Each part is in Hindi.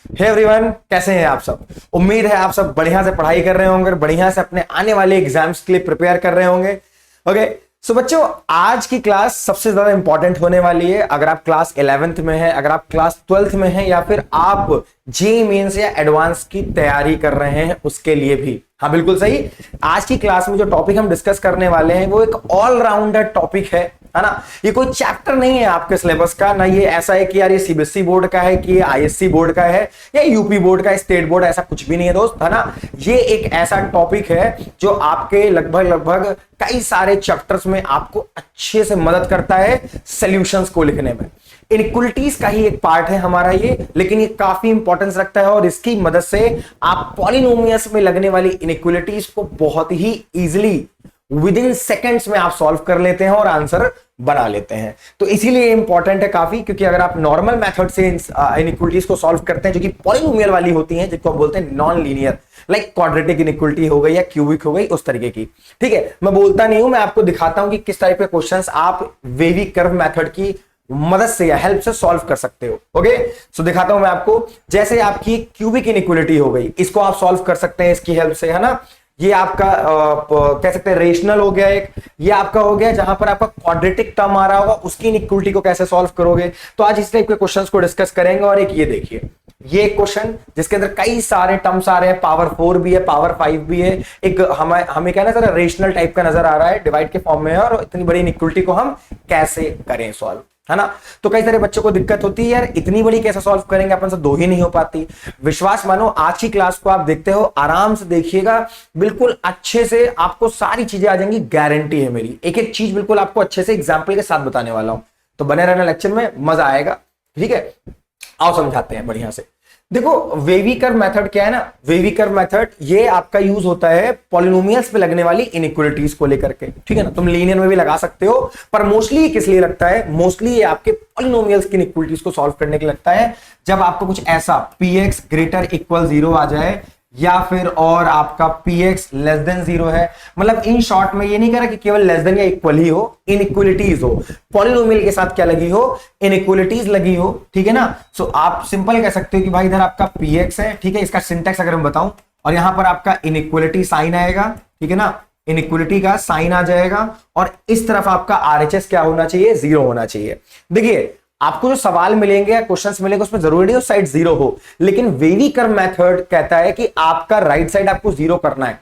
हे एवरीवन, कैसे हैं आप सब। उम्मीद है आप सब बढ़िया से पढ़ाई कर रहे होंगे, बढ़िया से अपने आने वाले एग्जाम्स के लिए प्रिपेयर कर रहे होंगे। ओके, सो बच्चों, आज की क्लास सबसे ज्यादा इंपॉर्टेंट होने वाली है। अगर आप क्लास 11th में हैं, अगर आप क्लास 12th में हैं, या फिर आप जेईई मेंस या एडवांस की तैयारी कर रहे हैं, उसके लिए भी। हाँ, बिल्कुल सही। आज की क्लास में जो टॉपिक हम डिस्कस करने वाले हैं वो एक ऑलराउंडर टॉपिक है ना। ये कोई चैप्टर नहीं है आपके सिलेबस का, ना ये ऐसा है कि यार ये सीबीएसई बोर्ड का है, कि ये आईएससी बोर्ड का है, या यूपी बोर्ड का, स्टेट बोर्ड, ऐसा कुछ भी नहीं है दोस्त, है ना। ये एक ऐसा टॉपिक है जो आपके लगभग कई सारे चैप्टर्स में आपको अच्छे से मदद करता है सॉल्यूशंस को लिखने में। इनइक्वालिटीज का ही एक पार्ट है हमारा ये, लेकिन ये काफी इंपॉर्टेंस रखता है और इसकी मदद से आप पॉलिनोमियल्स में लगने वाली इनइक्वालिटीज को बहुत ही इजीली विद इन सेकेंड्स में आप सॉल्व कर लेते हैं और आंसर बना लेते हैं। तो इसीलिए इंपॉर्टेंट है काफी, क्योंकि अगर आप नॉर्मल मेथड से इनइक्वालिटीज को सॉल्व करते हैं जो कि पॉलिनोमियल वाली होती हैं, जिसको बोलते हैं non linear, like quadratic inequality हो गई या क्यूबिक हो गई, उस तरीके की। ठीक है, मैं बोलता नहीं हूं, मैं आपको दिखाता हूं कि किस टाइप के क्वेश्चंस आप वेवी कर्व मेथड की मदद से या हेल्प से सॉल्व कर सकते हो। ओके, सो दिखाता हूं मैं आपको। जैसे आपकी क्यूबिक इनइक्वालिटी हो गई, इसको आप सॉल्व कर सकते हैं इसकी हेल्प से, है ना। ये आपका कह सकते हैं रेशनल हो गया एक, ये आपका हो गया जहां पर आपका क्वाड्रेटिक टर्म आ रहा होगा, उसकी इनइक्वालिटी को कैसे सॉल्व करोगे। तो आज इस टाइप के क्वेश्चंस को डिस्कस करेंगे। और एक ये देखिए, ये क्वेश्चन जिसके अंदर कई सारे टर्म्स आ रहे हैं, पावर 4 भी है, पावर 5 भी है। एक हमें क्या ना रेशनल टाइप का नजर आ रहा है, डिवाइड के फॉर्म में है, और इतनी बड़ी इनइक्वालिटी को हम कैसे करें सॉल्व, है ना। तो कई सारे बच्चों को दिक्कत होती है, यार इतनी बड़ी कैसे सॉल्व करेंगे, अपन से दो ही नहीं हो पाती। विश्वास मानो, आज की क्लास को आप देखते हो, आराम से देखिएगा, बिल्कुल अच्छे से आपको सारी चीजें आ जाएंगी, गारंटी है मेरी। एक एक चीज बिल्कुल आपको अच्छे से एग्जाम्पल के साथ बताने वाला हूं, तो बने रहना लेक्चर में, मजा आएगा। ठीक है, आओ समझाते हैं बढ़िया से। देखो, वेवी कर्व मेथड क्या है ना, वेवी कर्व मेथड ये आपका यूज होता है पॉलिनोमियल्स पे लगने वाली इनइक्वालिटीज को लेकर के। ठीक है ना, तुम लीनियर में भी लगा सकते हो, पर मोस्टली किस लिए लगता है, मोस्टली ये आपके पॉलिनोमियल्स की इनइक्वालिटीज को सॉल्व करने के लिए लगता है, जब आपको कुछ ऐसा px ग्रेटर इक्वल 0 आ जाए, या फिर और आपका px लेस देन 0 है। मतलब इन शॉर्ट में ये नहीं कह रहा कि केवल लेस देन या इक्वल ही हो, इनइक्वालिटीज हो, पॉलिनोमियल के साथ क्या लगी हो, इनइक्वालिटीज लगी हो। ठीक है ना। सो आप सिंपल कह सकते हो कि भाई इधर आपका px है, ठीक है, इसका सिंटेक्स अगर मैं बताऊं, और यहां पर आपका इनइक्वालिटी साइन आएगा, ठीक है ना, इनइक्वालिटी का साइन आ जाएगा, और इस तरफ आपका आरएचएस क्या होना चाहिए, 0 होना चाहिए। देखिए, आपको जो सवाल मिलेंगे या क्वेश्चंस मिलेंगे उसमें जरूरी नहीं उस साइड 0 हो, लेकिन वेवी कर्व मेथड कहता है कि आपका राइट साइड आपको 0 करना है,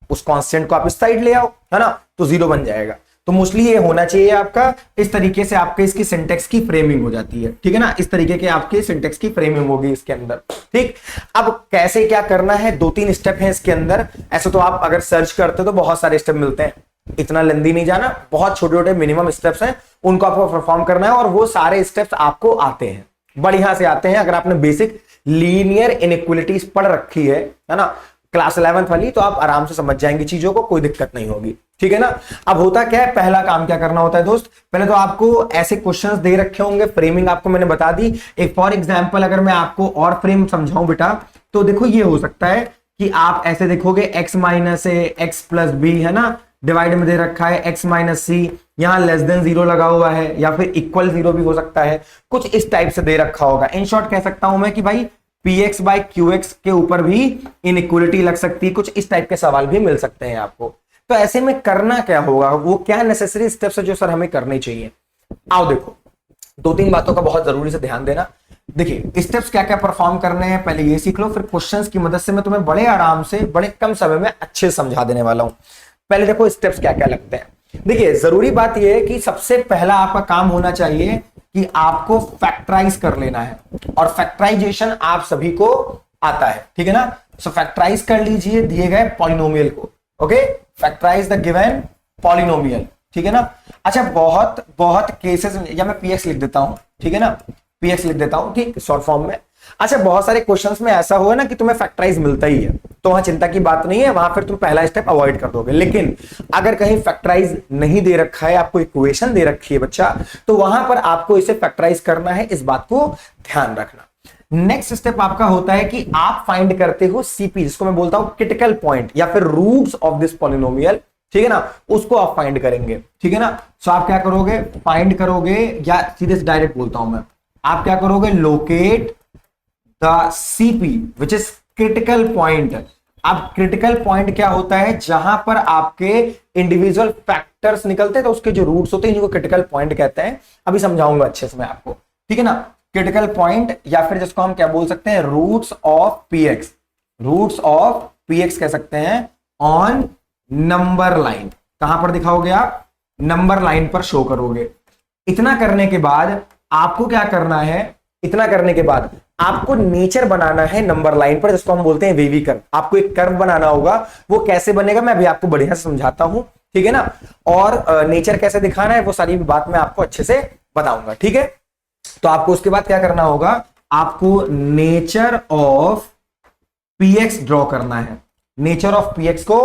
उस कांस्टेंट को आप इस साइड ले आओ, है ना, तो 0 बन जाएगा। तो मोस्टली ये होना चाहिए आपका, इस तरीके से आपके इसकी सिंटेक्स की फ्रेमिंग हो जाती है। ठीक है ना, इस तरीके के आपके सिंटेक्स की फ्रेमिंग होगी इसके अंदर। ठीक, अब कैसे क्या करना है, 2-3 स्टेप हैं इसके अंदर। ऐसे तो आप अगर सर्च करते हो तो बहुत सारे स्टेप मिलते हैं, इतना लेंदी नहीं जाना, बहुत छोटे छोटे मिनिमम स्टेप्स हैं, उनको आपको परफॉर्म करना है, और वो सारे स्टेप्स आपको आते हैं, बढ़िया से आते हैं। अगर आपने बेसिक लीनियर इनइक्वालिटीज पढ़ रखी है ना, क्लास 11th वाली, तो आप आराम से समझ जाएंगे चीजों को, कोई दिक्कत नहीं होगी। ठीक है ना। अब होता क्या है, पहला काम क्या करना होता है दोस्त, पहले तो आपको ऐसे क्वेश्चंस दे रखे होंगे, फ्रेमिंग आपको मैंने बता दी। एक फॉर एग्जांपल अगर मैं आपको और फ्रेम समझाऊं बेटा, तो देखो ये हो सकता है कि आप ऐसे देखोगे, x माइनस ए x प्लस बी, है ना, डिवाइड में दे रखा है x माइनस सी, यहां लेस देन 0 लगा हुआ है, या फिर इक्वल 0 भी हो सकता है, कुछ इस टाइप से दे रखा होगा। इन शॉर्ट कह सकता हूं मैं कि भाई px बाय qx के ऊपर भी इनइक्वालिटी लग सकती है, कुछ इस टाइप के सवाल भी मिल सकते हैं आपको। तो ऐसे में करना क्या होगा, वो क्या नेसेसरी स्टेप्स है जो सर हमें करने चाहिए। आओ देखो, 2-3 बातों का बहुत जरूरी से ध्यान देना। देखिए, स्टेप्स क्या क्या परफॉर्म करने हैं पहले ये सीख लो, फिर क्वेश्चंस की मदद से मैं तुम्हें बड़े आराम से बड़े कम समय में अच्छे से समझा देने वाला हूं। पहले देखो स्टेप्स क्या क्या लगते हैं। देखिए, जरूरी बात यह है कि सबसे पहला आपका काम होना चाहिए कि आपको फैक्टराइज कर लेना है, और फैक्टराइजेशन आप सभी को आता है। ठीक है ना। सो फैक्टराइज कर लीजिए दिए गए पॉलिनोमियल को। Okay, factorise the given polynomial. ठीक है ना। अच्छा, बहुत बहुत केसेस, या मैं px लिख देता हूं, ठीक है ना, px लिख देता हूं, ठीक, शॉर्ट फॉर्म में। अच्छा, बहुत सारे क्वेश्चंस में ऐसा हुआ ना कि तुम्हें फैक्टराइज मिलता ही है, तो वहां चिंता की बात नहीं है, वहां फिर तुम पहला स्टेप अवॉइड कर दोगे। लेकिन अगर कहीं फैक्टराइज नहीं दे रखा है, आपको इक्वेशन दे रखी है बच्चा, तो वहां पर आपको इसे फैक्टराइज करना है, इस बात को ध्यान रखना। नेक्स्ट स्टेप आपका होता है कि आप फाइंड करते हो सीपी, जिसको मैं बोलता हूं क्रिटिकल पॉइंट, या फिर रूट्स ऑफ दिस पॉलिनोमियल। ठीक है ना, उसको आप फाइंड करेंगे। ठीक है ना। सो आप क्या करोगे, फाइंड करोगे, या सीधे से डायरेक्ट बोलता हूं मैं, आप क्या करोगे, locate the CP which is critical point. अब क्रिटिकल पॉइंट क्या होता है, जहां पर आपके इंडिविजुअल फैक्टर्स निकलते हैं तो उसके जो रूट्स होते हैं इनको क्रिटिकल पॉइंट कहते हैं। अभी समझाऊंगा अच्छे से मैं आपको, ठीक है ना। क्रिटिकल पॉइंट या फिर जिसको हम क्या बोल सकते हैं, roots of PX, roots of PX कह सकते हैं ऑन नंबर लाइन। कहां पर दिखाओगे आप, नंबर लाइन पर शो करोगे। इतना करने के बाद आपको क्या करना है, इतना करने के बाद आपको नेचर बनाना है नंबर लाइन पर, जिसको हम बोलते हैं वेवी कर्व। आपको एक कर्व बनाना होगा, वो कैसे बनेगा मैं अभी आपको बढ़िया से समझाता हूं, ठीक है ना। और नेचर कैसे दिखाना है वो सारी बात मैं आपको अच्छे से बताऊंगा, ठीक है। तो आपको उसके बाद क्या करना होगा, आपको नेचर ऑफ पीएक्स ड्रॉ करना है, नेचर ऑफ पीएक्स को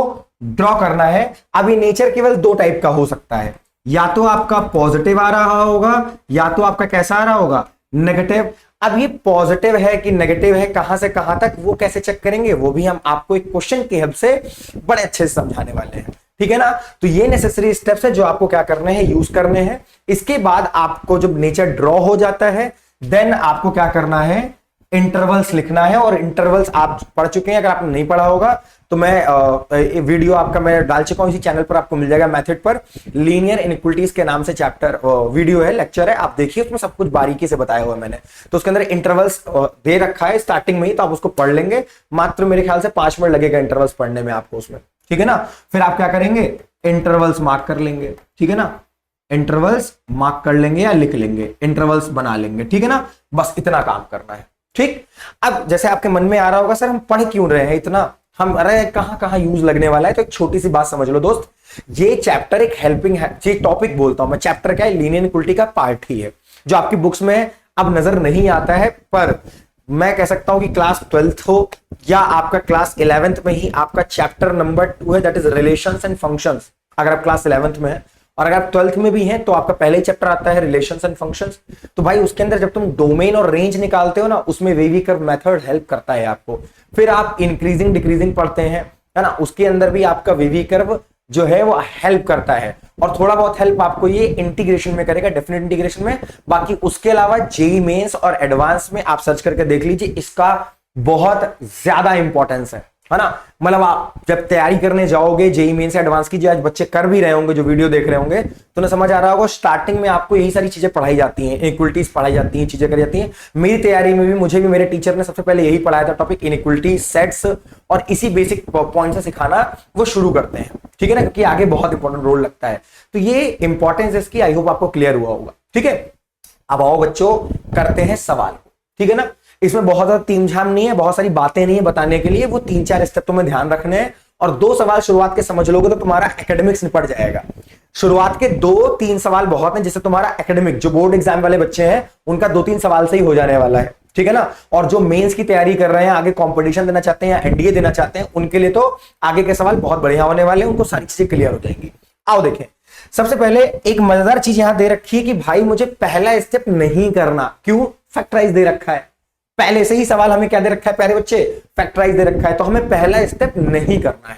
ड्रॉ करना है। अब ये नेचर केवल दो टाइप का हो सकता है, या तो आपका पॉजिटिव आ रहा होगा या तो आपका कैसा आ रहा होगा, नेगेटिव। अब ये पॉजिटिव है कि नेगेटिव है, कहां से कहां तक, वो कैसे चेक करेंगे वो भी हम आपको एक क्वेश्चन की हेल्प से बड़े अच्छे से समझाने वाले हैं, ठीक है ना। तो ये नेसेसरी स्टेप्स है जो आपको क्या करने हैं, यूज करने हैं। इसके बाद आपको जब नेचर ड्रॉ हो जाता है देन आपको क्या करना है, इंटरवल्स लिखना है। और इंटरवल्स आप पढ़ चुके हैं, अगर आपने नहीं पढ़ा होगा तो मैं वीडियो आपका मैं डाल चुका हूं इसी चैनल पर, आपको मिल जाएगा मेथड पर, लीनियर इनइक्वालिटीज के नाम से चैप्टर वीडियो है, लेक्चर है, आप देखिए उसमें सब कुछ बारीकी से बताया हुआ है मैंने। तो उसके अंदर इंटरवल्स दे रखा है स्टार्टिंग में ही, तो आप उसको पढ़ लेंगे। मात्र मेरे ख्याल से 5 मिनट लगेगा इंटरवल्स पढ़ने में आपको उसमें, ठीक है ना। फिर आप क्या करेंगे, इंटरवल्स मार्क कर लेंगे, ठीक है ना, इंटरवल्स मार्क कर लेंगे या लिख लेंगे, इंटरवल्स बना लेंगे, ठीक है ना। बस इतना काम करना है, ठीक। अब जैसे आपके मन में आ रहा होगा सर हम पढ़ क्यों रहे हैं इतना, हम अरे कहां कहां यूज लगने वाला है, तो एक छोटी सी बात समझ लो दोस्त, ये चैप्टर एक हेल्पिंग है, ये टॉपिक बोलता हूं मैं, चैप्टर क्या है, लीनियर इक्वालिटी का पार्ट ही है, जो आपकी बुक्स में अब नजर नहीं आता है। पर मैं कह सकता हूं कि क्लास 12th हो या आपका क्लास 11th में ही आपका चैप्टर नंबर 2 है, that is relations and functions. अगर आप क्लास 11th में है और अगर आप 12th में भी हैं तो आपका पहले ही चैप्टर आता है रिलेशंस एंड फंक्शंस। तो भाई उसके अंदर जब तुम डोमेन और रेंज निकालते हो ना, उसमें वेवी कर्व मेथड हेल्प करता है आपको। फिर आप इंक्रीजिंग डिक्रीजिंग पढ़ते हैं, है ना, उसके अंदर भी आपका वेवी कर्व जो है वो हेल्प करता है। और थोड़ा बहुत हेल्प आपको ये इंटीग्रेशन में करेगा, डेफिनेट इंटीग्रेशन में। बाकी उसके अलावा जेईई मेंस और एडवांस में आप सर्च करके देख लीजिए, इसका बहुत ज्यादा इंपॉर्टेंस है ना। मतलब आप जब तैयारी करने जाओगे जेईई मेंस से एडवांस की, जो आज बच्चे कर भी रहे होंगे, जो वीडियो देख रहे होंगे, तो उन्हें समझ आ रहा होगा स्टार्टिंग में आपको यही सारी चीजें पढ़ाई जाती हैं, इक्वलिटीज पढ़ाई जाती हैं, चीजें करी जाती हैं। मेरी तैयारी में भी मुझे भी मेरे टीचर ने सबसे पहले यही पढ़ाया था टॉपिक, इनइक्वलिटी, सेट्स, और इसी बेसिक पॉइंट से सिखाना वो शुरू करते हैं, ठीक है ना, क्योंकि आगे बहुत इंपॉर्टेंट रोल लगता है। तो ये इंपॉर्टेंस इसकी आई होप आपको क्लियर हुआ होगा, ठीक है। अब आओ बच्चों करते हैं सवाल, ठीक है ना। इसमें बहुत ज्यादा तीम झाम नहीं है, बहुत सारी बातें नहीं है बताने के लिए, वो 3-4 स्टेप तुम्हें ध्यान रखने हैं। और 2 सवाल शुरुआत के समझ लोगे तो तुम्हारा एकेडमिक्स निपट जाएगा। शुरुआत के 2-3 सवाल बहुत हैं, जिससे तुम्हारा एकेडमिक जो बोर्ड एग्जाम वाले बच्चे हैं उनका 2-3 सवाल से ही हो जाने वाला है, ठीक है ना। और जो मेंस की तैयारी कर रहे हैं, आगे कंपटीशन देना चाहते हैं या एनडीए देना चाहते हैं, उनके लिए तो आगे के सवाल बहुत बढ़िया होने वाले हैं, उनको सारी चीजें क्लियर हो जाएंगी। आओ देखें, सबसे पहले एक मजेदार चीज यहां दे रखी है कि भाई मुझे पहला स्टेप नहीं करना, क्यों, फैक्टराइज दे रखा है पहले से ही। सवाल हमें क्या दे रखा है प्यारे बच्चे, फैक्टराइज दे रखा है, तो हमें पहला स्टेप नहीं करना है।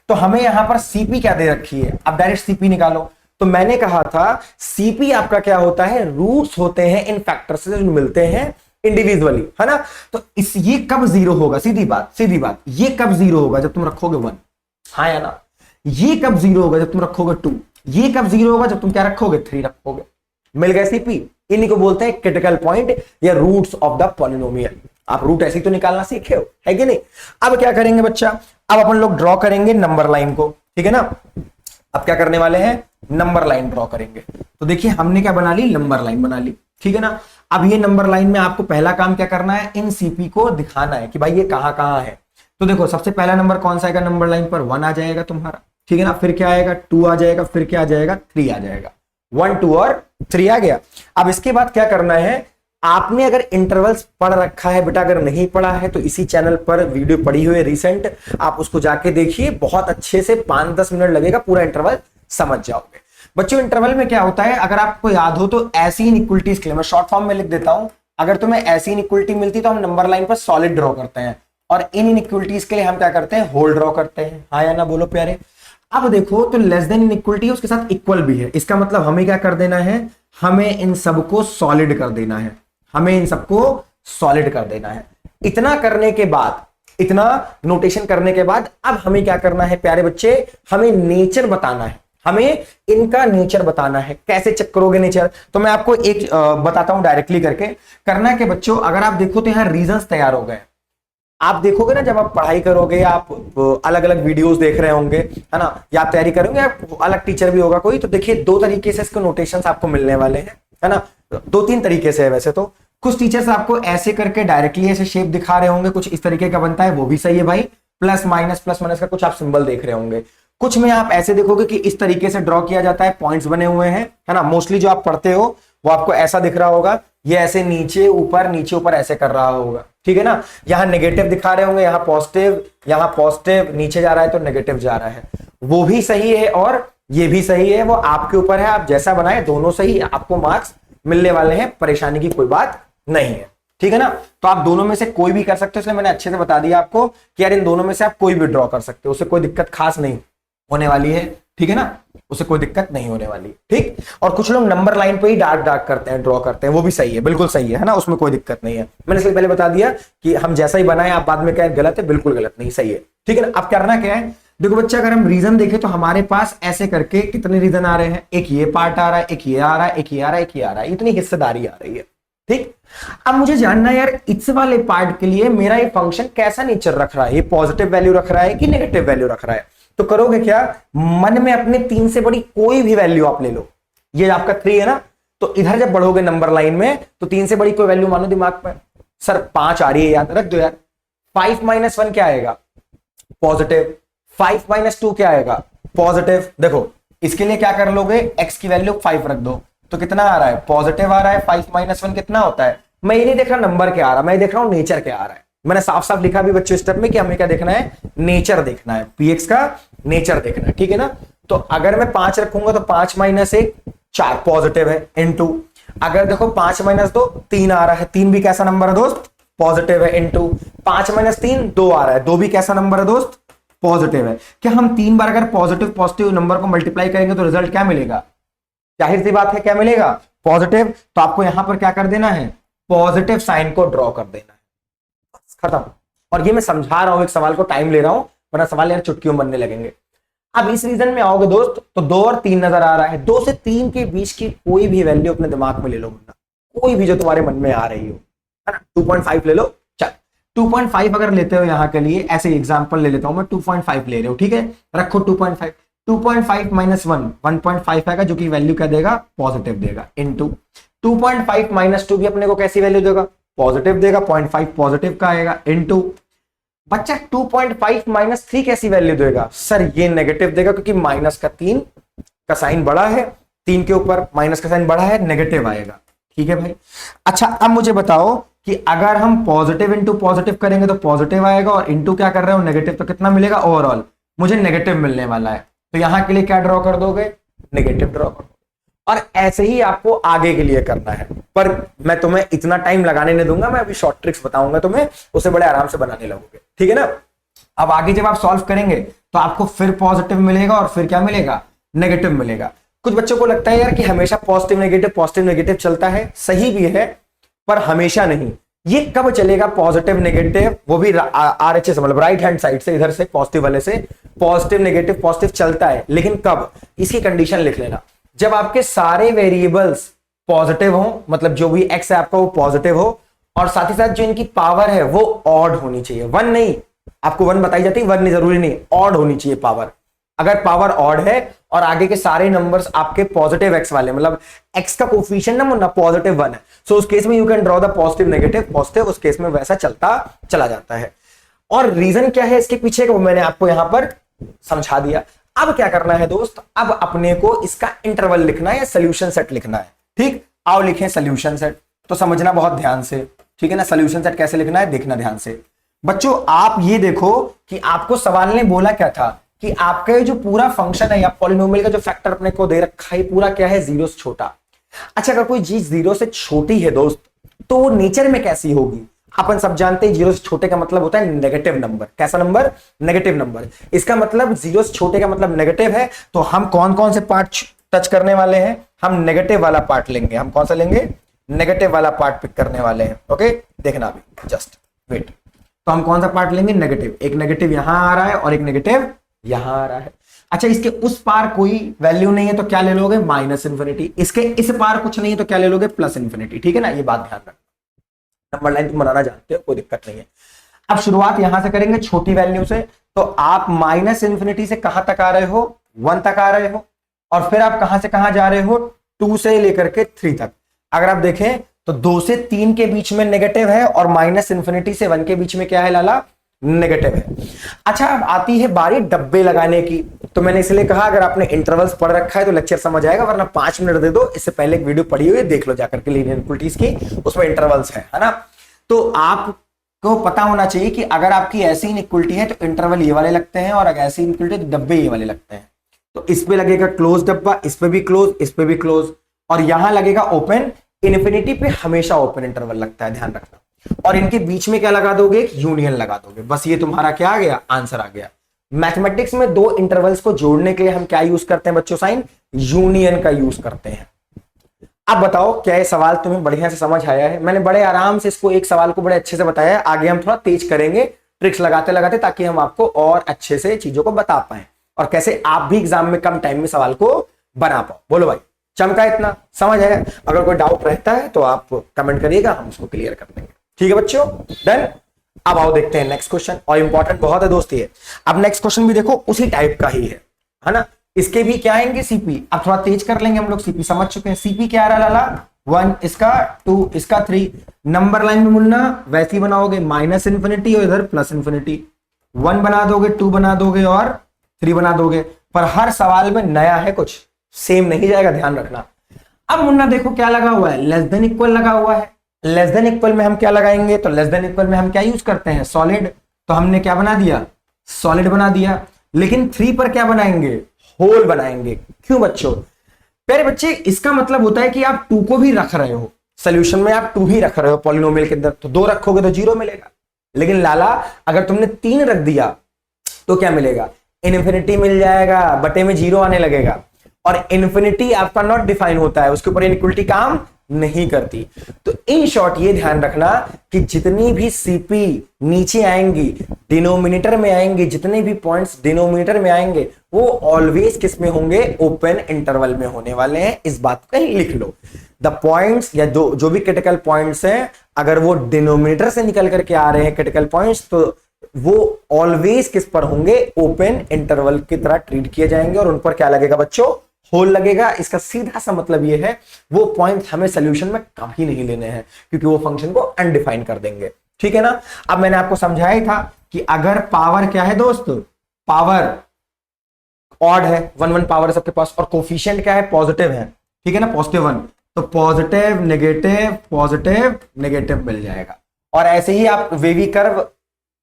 तो हमें यहां पर सीपी क्या दे रखी है, अब डायरेक्ट सीपी निकालो। तो मैंने कहा था सीपी आपका क्या होता है, रूट्स होते हैं इन फैक्टर से जो मिलते हैं इंडिविजुअली, है ना। तो इस ये कब जीरो होगा, सीधी बात, ये कब जीरो होगा, जब तुम रखोगे 1, हाँ या ना। ये कब जीरो होगा, जब तुम रखोगे 2। ये कब जीरो होगा, जब तुम क्या रखोगे, 3 रखोगे। मिल गए सीपी। इन्हीं को बोलते हैं क्रिटिकल पॉइंट या रूट्स ऑफ द पॉलिनोमियल। आप रूट ऐसे ही तो निकालना सीखे हो, है कि नहीं। अब क्या करेंगे बच्चा, अब अपन लोग ड्रॉ करेंगे नंबर लाइन को, ठीक है ना। अब क्या करने वाले हैं, नंबर लाइन ड्रॉ करेंगे। तो देखिए हमने क्या बना ली, नंबर लाइन बना ली, ठीक है ना। अब ये नंबर लाइन में आपको पहला काम क्या करना है, इन सीपी को दिखाना है कि भाई ये कहां कहां है। तो देखो सबसे पहला नंबर कौन सा आएगा नंबर लाइन पर, 1 आ जाएगा तुम्हारा, ठीक है ना। फिर क्या आएगा, 2 आ जाएगा, फिर क्या आ जाएगा, 3 आ जाएगा। 1, 2 और 3 आ गया। अब इसके बाद क्या करना है, आपने अगर इंटरवल्स पढ़ रखा है बेटा, अगर नहीं पढ़ा है तो इसी चैनल पर वीडियो पड़ी हुई है रिसेंट, आप उसको जाके देखिए, बहुत अच्छे से 5-10 मिनट लगेगा, पूरा इंटरवल समझ जाओगे। बच्चों इंटरवल में क्या होता है, अगर आपको याद हो तो ऐसी इनइक्वालिटीज के लिए मैं शॉर्ट फॉर्म में लिख देता हूं। अगर तुम्हें ऐसी इनइक्वालिटी मिलती तो हम नंबर लाइन पर सॉलिड ड्रॉ करते हैं, और इन इनइक्वालिटीज के लिए हम क्या करते हैं, होल ड्रॉ करते हैं, हाँ या ना बोलो प्यारे। अब देखो तो लेस देन इनइक्वालिटी उसके साथ इक्वल भी है, इसका मतलब हमें क्या कर देना है, हमें इन सबको सॉलिड कर देना है, हमें इन सबको सॉलिड कर देना है। इतना करने के बाद, इतना नोटेशन करने के बाद अब हमें क्या करना है प्यारे बच्चे, हमें नेचर बताना है, हमें इनका नेचर बताना है। कैसे चेक करोगे नेचर? तो मैं आपको एक बताता हूं डायरेक्टली करके। करना के बच्चों, अगर आप देखो तो यहां रीजंस तैयार हो गए। आप देखोगे ना जब आप पढ़ाई करोगे, आप अलग अलग वीडियोस देख रहे होंगे, है ना, या आप तैयारी करोगे, आप अलग टीचर भी होगा कोई, तो देखिए दो तरीके से इसके नोटेशंस आपको मिलने वाले हैं, है ना, दो तीन तरीके से है वैसे तो। कुछ टीचर्स आपको ऐसे करके डायरेक्टली ऐसे शेप दिखा रहे होंगे, कुछ इस तरीके का बनता है, वो भी सही है भाई, प्लस माइनस का कुछ आप सिंबल देख रहे होंगे। कुछ में आप ऐसे देखोगे कि इस तरीके से ड्रॉ किया जाता है, पॉइंट्स बने हुए हैं, है ना, मोस्टली जो आप पढ़ते हो वो आपको ऐसा दिख रहा होगा, ये ऐसे नीचे ऊपर ऐसे कर रहा होगा, ठीक है ना। यहां नेगेटिव दिखा रहे होंगे, यहां पॉजिटिव नीचे जा रहा है तो नेगेटिव जा रहा है, वो भी सही है और ये भी सही है, वो आपके ऊपर है, आप जैसा बनाए दोनों सही, आपको मार्क्स मिलने वाले हैं, परेशानी की कोई बात नहीं है, ठीक है ना। तो आप दोनों में से कोई भी कर सकते हो, इसलिए मैंने अच्छे से बता दिया आपको कि यार इन दोनों में से आप कोई भी ड्रॉ कर सकते हो, उससे कोई दिक्कत खास नहीं होने वाली है, ठीक है ना, उससे कोई दिक्कत नहीं होने वाली, ठीक। और कुछ लोग नंबर लाइन पे ही डार्क करते हैं, ड्रॉ करते हैं, वो भी सही है, बिल्कुल सही है ना, उसमें कोई दिक्कत नहीं है। मैंने इसलिए पहले बता दिया कि हम जैसा ही बनाए, आप बाद में कहें गलत है, बिल्कुल गलत नहीं, सही है, ठीक है ना। अब करना क्या है, देखो बच्चा, अगर हम रीजन देखें तो हमारे पास ऐसे करके कितने रीजन आ रहे हैं, एक ये पार्ट आ रहा है, एक ये आ रहा है, एक ये आ रहा है, एक ये आ रहा है, इतनी हिस्सेदारी आ रही है, ठीक। अब मुझे जानना है यार, इस वाले पार्ट के लिए मेरा ये फंक्शन कैसा नेचर रख रहा है, ये पॉजिटिव वैल्यू रख रहा है कि नेगेटिव वैल्यू रख रहा है। तो करोगे क्या, मन में अपने 3 से बड़ी कोई भी वैल्यू आप ले लो, ये आपका 3 है ना, तो इधर जब बढ़ोगे नंबर लाइन में तो 3 से बड़ी कोई वैल्यू मानो दिमाग में, सर 5 आ रही है, याद रख दो यार। 5 - 1 क्या आएगा, पॉजिटिव। 5 - 2 क्या आएगा, पॉजिटिव। देखो इसके लिए क्या कर लोगे, x की वैल्यू 5 रख दो, तो कितना आ रहा है, पॉजिटिव आ रहा है। 5 - 1 कितना होता है, मैं ये नहीं देख रहा नंबर क्या आ रहा, मैं देख रहा हूं नेचर क्या आ रहा है। मैंने साफ साफ लिखा भी बच्चों स्टेप में कि हमें क्या देखना है, नेचर देखना है, px का नेचर देखना है, ठीक है ना। तो अगर मैं 5 रखूंगा तो 5 - 1 4 पॉजिटिव है, इनटू अगर देखो 5 - 2 3 आ रहा है, 3 भी कैसा नंबर है दोस्त, पॉजिटिव है, इनटू 5 - 3 2 आ रहा है, 2 भी कैसा नंबर है दोस्त, पॉजिटिव है। क्या हम 3 बार अगर पॉजिटिव नंबर को मल्टीप्लाई करेंगे तो रिजल्ट क्या मिलेगा, जाहिर सी बात है क्या मिलेगा, पॉजिटिव। तो आपको यहां पर क्या कर देना है, पॉजिटिव साइन को ड्रॉ कर देना है, खत्म। और ये मैं समझा रहा हूं एक सवाल को, टाइम ले रहा हूं, वरना सवाल यार चुटकियों बनने लगेंगे। अब इस रीजन में आओगे दोस्त तो 2 और 3 नजर आ रहा है, 2 से 3 के बीच की कोई भी वैल्यू अपने दिमाग में ले लो, कोई भी जो तुम्हारे मन में आ रही हो, है ना। 2.5 ले लो, चल 2.5 अगर लेते हो यहाँ के लिए, ऐसे एग्जांपल ले लेता हूं मैं, 2.5 ले रहे हो, ठीक है, रखो 2.5 - 1 1.5 आएगा, जो कि वैल्यू क्या देगा, पॉजिटिव देगा, इनटू 2.5 - 2 भी अपने को कैसी वैल्यू देगा, पॉजिटिव देगा, 0.5 पॉजिटिव का आएगा, इनटू बच्चा 2.5 - 3 कैसी वैल्यू देगा, सर ये नेगेटिव देगा, क्योंकि माइनस का 3 का साइन बड़ा है, 3 के ऊपर माइनस का साइन बड़ा है, नेगेटिव आएगा, ठीक है भाई। अच्छा अब मुझे बताओ कि अगर हम पॉजिटिव इंटू पॉजिटिव करेंगे तो पॉजिटिव आएगा, और इंटू क्या कर रहे हो, नेगेटिव, तो कितना मिलेगा, ओवरऑल मुझे नेगेटिव मिलने वाला है। तो यहां के लिए क्या ड्रॉ कर दोगे, नेगेटिव ड्रॉ कर दोगे। और ऐसे ही आपको आगे के लिए करना है, पर मैं तुम्हें इतना टाइम लगाने नहीं दूंगा, मैं अभी शॉर्ट ट्रिक्स बताऊंगा तुम्हें, उसे बड़े आराम से बनाने लगोगे, ठीक है ना। अब आगे जब आप सॉल्व करेंगे तो आपको फिर पॉजिटिव मिलेगा और फिर क्या मिलेगा, नेगेटिव मिलेगा। कुछ बच्चों को लगता है यार कि हमेशा पॉजिटिव नेगेटिव चलता है, सही भी है, पर हमेशा नहीं। ये कब चलेगा पॉजिटिव नेगेटिव, वो भी RHS मतलब राइट हैंड साइड से, इधर से पॉजिटिव वाले से, पॉजिटिव नेगेटिव पॉजिटिव चलता है, लेकिन कब, इसकी कंडीशन लिख लेना, जब आपके सारे वेरिएबल्स पॉजिटिव हो, मतलब जो भी x है आपका वो पॉजिटिव हो, और साथ ही साथ जो इनकी पावर है वो ऑड होनी चाहिए, 1 नहीं, आपको 1 बताई जाती है, 1 नहीं जरूरी नहीं, ऑड होनी चाहिए पावर। अगर पावर ऑड है और आगे के सारे नंबर्स आपके पॉजिटिव x वाले, मतलब x का कोफिशिएंट ना पॉजिटिव 1 है, सो उस केस में you can draw the positive negative positive, उस केस में वैसा चलता चला जाता है। और रीजन क्या है इसके पीछे का, वो मैंने आपको यहां पर समझा दिया। अब क्या करना है दोस्त, अब अपने को इसका इंटरवल लिखना है या सोल्यूशन सेट लिखना है, ठीक। आओ लिखें सोल्यूशन सेट, तो समझना बहुत ध्यान से, ठीक है ना। सोल्यूशन सेट कैसे लिखना है देखना ध्यान से। बच्चों आप ये देखो कि आपको सवाल ने बोला क्या था, कि आपका जो पूरा फंक्शन है या पॉलिनोमियल का जो फैक्टर अपने को दे रखा है पूरा क्या है, 0 से छोटा। अच्छा अगर कोई चीज 0 से छोटी है दोस्त, तो वो नेचर में कैसी होगी, अपन सब जानते हैं 0 से छोटे का मतलब होता है नेगेटिव नंबर। कैसा नंबर, नेगेटिव नंबर। इसका मतलब 0 से छोटे का मतलब नेगेटिव है, तो हम कौन कौन से पार्ट टच करने वाले हैं, हम नेगेटिव वाला पार्ट लेंगे। हम कौन सा लेंगे, नेगेटिव वाला पार्ट पिक करने वाले हैं। ओके देखना अभी जस्ट वेट, तो हम कौन सा पार्ट लेंगे, नेगेटिव। एक नेगेटिव यहां आ रहा है और एक नेगेटिव यहां आ रहा है। अच्छा, इसके उस पार कोई वैल्यू नहीं है तो क्या ले लोगे, माइनस इंफिनिटी। इसके इस पार कुछ नहीं है तो क्या ले लोगे, प्लस इंफिनिटी। ठीक है ना, ये बात ध्यान रखना। नंबर लाइन तुम बनाना जानते हो, कोई दिक्कत नहीं है। अब शुरुआत यहां से करेंगे छोटी वैल्यू से, तो आप माइनस इंफिनिटी से कहां तक आ रहे हो, 1 तक आ रहे हो, और फिर आप कहां से कहां जा रहे हो, 2 से लेकर के 3 तक। अगर आप देखें तो 2 से 3 के बीच में नेगेटिव है और माइनस इंफिनिटी से 1 के बीच में क्या है लाला, नेगेटिव है। अच्छा, अब आती है बारी डब्बे लगाने की। तो मैंने इसलिए कहा अगर आपने इंटरवल्स पढ़ रखा है तो लेक्चर समझ आएगा, वरना 5 मिनट दे दो, इससे पहले एक वीडियो पढ़ी हुई है, देख लो जाकर के लीनियर इक्वलिटीज की, उसमें इंटरवल्स है ना। तो आपको पता होना चाहिए कि अगर आपकी ऐसी इनइक्वलिटी है तो इंटरवल ये वाले लगते हैं, और अगर ऐसी इनइक्वलिटी तो डब्बे ये वाले लगते हैं। तो इस पे लगेगा क्लोज डब्बा, इस पे भी क्लोज, इस पे भी क्लोज, और यहां लगेगा ओपन। इन्फिनिटी पे हमेशा ओपन इंटरवल लगता है, ध्यान रखना। और इनके बीच में क्या लगा दोगे, एक यूनियन लगा दोगे। बस ये तुम्हारा क्या आ गया, आंसर आ गया। मैथमेटिक्स में दो इंटरवल्स को जोड़ने के लिए हम क्या यूज करते हैं बच्चों, साइन यूनियन का यूज करते हैं। अब बताओ क्या ये सवाल तुम्हें बढ़िया से समझ आया है? मैंने बड़े आराम से इसको, एक सवाल को बड़े अच्छे से बताया है। आगे हम थोड़ा तेज करेंगे ट्रिक्स लगाते लगाते, ताकि हम आपको और अच्छे से चीजों को बता पाए और कैसे आप भी एग्जाम में कम टाइम में सवाल को बना पाओ। बोलो भाई, चमका इतना, समझ आया? अगर कोई डाउट रहता है तो आप कमेंट करिएगा, हम उसको क्लियर कर देंगे। ठीक है बच्चों, डन। अब आओ देखते हैं नेक्स्ट क्वेश्चन, और इंपॉर्टेंट बहुत है दोस्त ये। अब नेक्स्ट क्वेश्चन भी देखो उसी टाइप का ही है ना। इसके भी क्या आएंगे, सीपी। अब थोड़ा तेज कर लेंगे हम लोग, सीपी समझ चुके हैं। सीपी क्या आ रहा लाला, 1 इसका, 2 इसका, 3। नंबर लाइन में मुन्ना वैसे ही बनाओगे, माइनस इंफिनिटी और इधर प्लस इंफिनिटी। 1 बना दोगे, 2 बना दोगे और 3 बना दोगे। पर हर सवाल में नया है, कुछ सेम नहीं जाएगा, ध्यान रखना। अब मुन्ना देखो क्या लगा हुआ है, लेस देन इक्वल लगा हुआ है। लेस देन इक्वल में हम क्या लगाएंगे, तो लेस देन इक्वल में हम क्या यूज करते हैं, सॉलिड। तो हमने क्या बना दिया, सॉलिड बना दिया। लेकिन 3 पर क्या बनाएंगे, होल बनाएंगे। क्यों बच्चों, प्यारे बच्चे, इसका मतलब होता है कि आप 2 को भी रख रहे हो सोल्यूशन में, आप 2 ही रख रहे हो पॉलिनोमियल के अंदर, तो 2 रखोगे तो 0 मिलेगा। लेकिन लाला अगर तुमने 3 रख दिया तो क्या मिलेगा, इनफिनिटी मिल जाएगा, बटे में 0 आने लगेगा। और इनफिनिटी आपका नॉट डिफाइन होता है, उसके ऊपर इनइक्वलिटी काम नहीं करती। तो इन शॉर्ट ये ध्यान रखना कि जितनी भी सीपी नीचे आएंगी, डिनोमिनेटर में आएंगे, जितने भी पॉइंट्स डिनोमिनेटर में आएंगे, वो ऑलवेज किस में होंगे, ओपन इंटरवल में होने वाले हैं। इस बात को कहीं लिख लो। द पॉइंट्स या जो भी क्रिटिकल पॉइंट्स हैं, अगर वो डिनोमिनेटर से निकल करके आ रहे हैं क्रिटिकल पॉइंट्स, तो वो ऑलवेज किस पर होंगे, ओपन इंटरवल की तरह ट्रीट किए जाएंगे, और उन पर क्या लगेगा बच्चों, होल लगेगा। इसका सीधा सा मतलब ये है वो पॉइंट हमें सोल्यूशन में कभी नहीं लेने हैं, क्योंकि वो फंक्शन को अनडिफाइन कर देंगे। ठीक है ना। अब मैंने आपको समझाया ही था कि अगर पावर क्या है दोस्त, पावर ऑड है, 1 1 पावर सबके पास, और कोफिशिएंट क्या है, पॉजिटिव है। ठीक है ना, पॉजिटिव 1, तो पॉजिटिव नेगेटिव मिल जाएगा। और ऐसे ही आप वेवी कर्व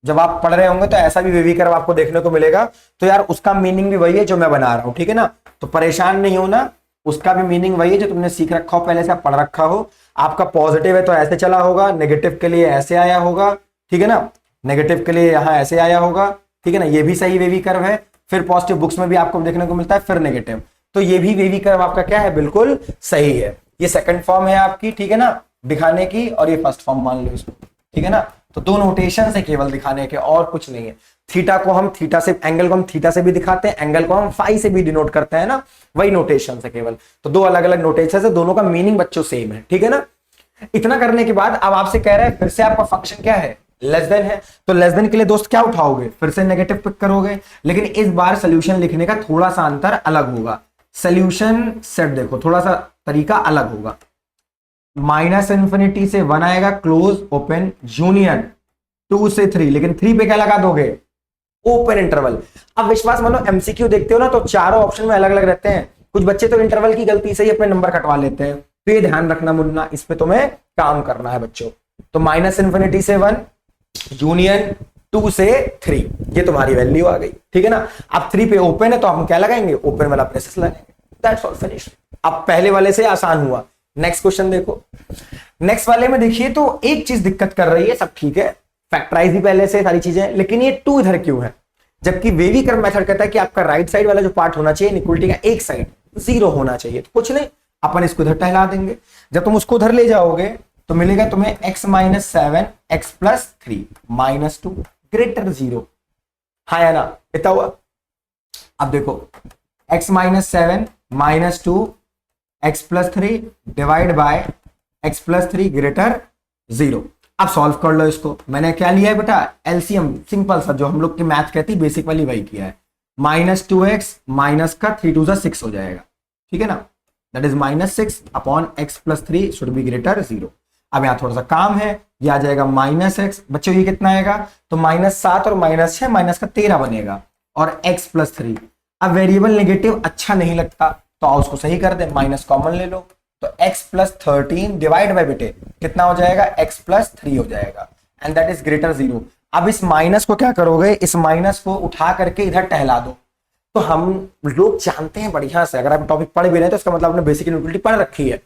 जब आप पढ़ रहे होंगे तो ऐसा भी वेवी कर्व आपको देखने को मिलेगा। तो यार उसका मीनिंग भी वही है जो मैं बना रहा हूं, ठीक है ना। तो परेशान नहीं होना, उसका भी मीनिंग वही है जो तुमने सीख रखा हो, पहले से आप पढ़ रखा हो। आपका पॉजिटिव है तो ऐसे चला होगा, नेगेटिव के लिए ऐसे आया होगा, ठीक है ना, नेगेटिव के लिए यहां ऐसे आया होगा, ठीक है ना। ये भी सही वेवी कर्व है। फिर पॉजिटिव बुक्स में भी आपको देखने को मिलता है, फिर नेगेटिव, तो ये भी वेवी कर्व आपका क्या है, बिल्कुल सही है। ये सेकंड फॉर्म है आपकी, ठीक है ना, दिखाने की, और ये फर्स्ट फॉर्म मान लो इसको, ठीक है ना। तो 2 नोटेशन है केवल दिखाने के, और कुछ नहीं है। थीटा को हम थीटा से, एंगल को हम थीटा से भी दिखाते हैं, एंगल को हम फाई से भी डिनोट करते हैं ना, वही नोटेशन है केवल। तो 2 अलग अलग नोटेशन है, दोनों का मीनिंग बच्चों सेम है, ठीक है ना। इतना करने के बाद अब आपसे कह रहा है फिर से आपका फंक्शन क्या है, लेस देन है। तो लेस देन के लिए दोस्त क्या उठाओगे, फिर से नेगेटिव पिक करोगे। लेकिन इस बार सोल्यूशन लिखने का थोड़ा सा अंतर अलग होगा। सोल्यूशन सेट देखो, थोड़ा सा तरीका अलग होगा। माइनस इंफिनिटी से 1 आएगा, क्लोज ओपन यूनियन, 2 से 3, लेकिन 3 पे क्या लगा दोगे, ओपन इंटरवल। अब विश्वास मानो एमसीक्यू देखते हो ना, तो चारों ऑप्शन में अलग अलग रहते हैं। कुछ बच्चे तो इंटरवल की गलती से ही अपने नंबर कटवा लेते हैं, तो ये ध्यान रखना मुन्ना, इस पे तुम्हें काम करना है बच्चों। तो माइनस इंफिनिटी से 1 यूनियन 2 से 3, ये तुम्हारी वैल्यू आ गई, ठीक है ना। अब 3 पे ओपन है तो हम क्या लगाएंगे, ओपन वाला प्रेसेस लगाएंगे, दैट्स ऑल, फिनिश। अब पहले वाले से आसान हुआ। नेक्स्ट क्वेश्चन देखो। नेक्स्ट वाले में देखिए तो एक चीज दिक्कत कर रही है, सब ठीक है, फैक्टराइज भी पहले से सारी चीजें, लेकिन ये 2 इधर क्यों है, जबकि वेवी कर्व मेथड कहता है कि आपका राइट साइड वाला जो पार्ट होना चाहिए इनइक्वलिटी का, एक साइड 0 होना चाहिए। तो कुछ नहीं, अपन इसको इधर टहला देंगे। जब तुम उसको उधर ले जाओगे तो मिलेगा तुम्हें x minus 7 x plus 3 minus 2 greater 0। हाँ या ना, इतना हुआ। अब देखो x minus 7 minus 2 x plus 3 divide by x plus 3 greater 0। अब सॉल्व कर लो इसको। मैंने क्या लिया है बेटा, एलसीएम, सिंपल सा जो हम लोग की मैथ कहती है बेसिक वाली, वही किया है। माइनस 2x माइनस का 3 2 6 हो जाएगा, ठीक है ना, that is minus 6 upon x plus 3 should be greater 0। अब यहाँ थोड़ा सा काम है, ये आ जाएगा माइनस एक्स, बच्चों ये कितना आएगा, तो माइनस 7 और माइनस 6 माइनस का 13 बनेगा, और एक्स प्लस 3। अब वेरिएबल नेगेटिव अच्छा नहीं लगता तो आओ उसको सही कर दे, माइनस कॉमन ले लो, तो x प्लस 13 डिवाइड बाय बेटे कितना हो जाएगा, x प्लस 3 हो जाएगा, एंड दैट इज ग्रेटर 0। अब इस माइनस को क्या करोगे, इस माइनस को उठा करके इधर टहला दो। तो हम लोग जानते हैं बढ़िया से, अगर आप टॉपिक पढ़ भी रहे हैं तो इसका मतलब आपने बेसिक इनइक्वालिटी पढ़ रखी है।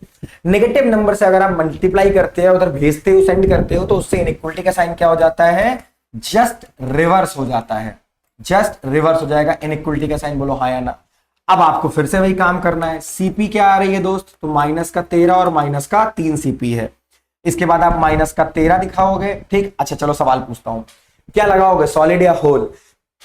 नेगेटिव नंबर से अगर आप मल्टीप्लाई करते हो, उधर भेजते हो, सेंड करते हो, तो उससे इनइक्वालिटी का साइन क्या हो जाता है, जस्ट रिवर्स हो जाता है, जस्ट रिवर्स हो जाएगा इनइक्वालिटी का साइन। बोलो हाँ या ना। अब आपको फिर से वही काम करना है। सीपी क्या आ रही है दोस्त, तो माइनस का 13 और माइनस का 3 सीपी है। इसके बाद आप माइनस का 13 दिखाओगे, ठीक। अच्छा चलो सवाल पूछता हूं, क्या लगाओगे, सॉलिड या होल।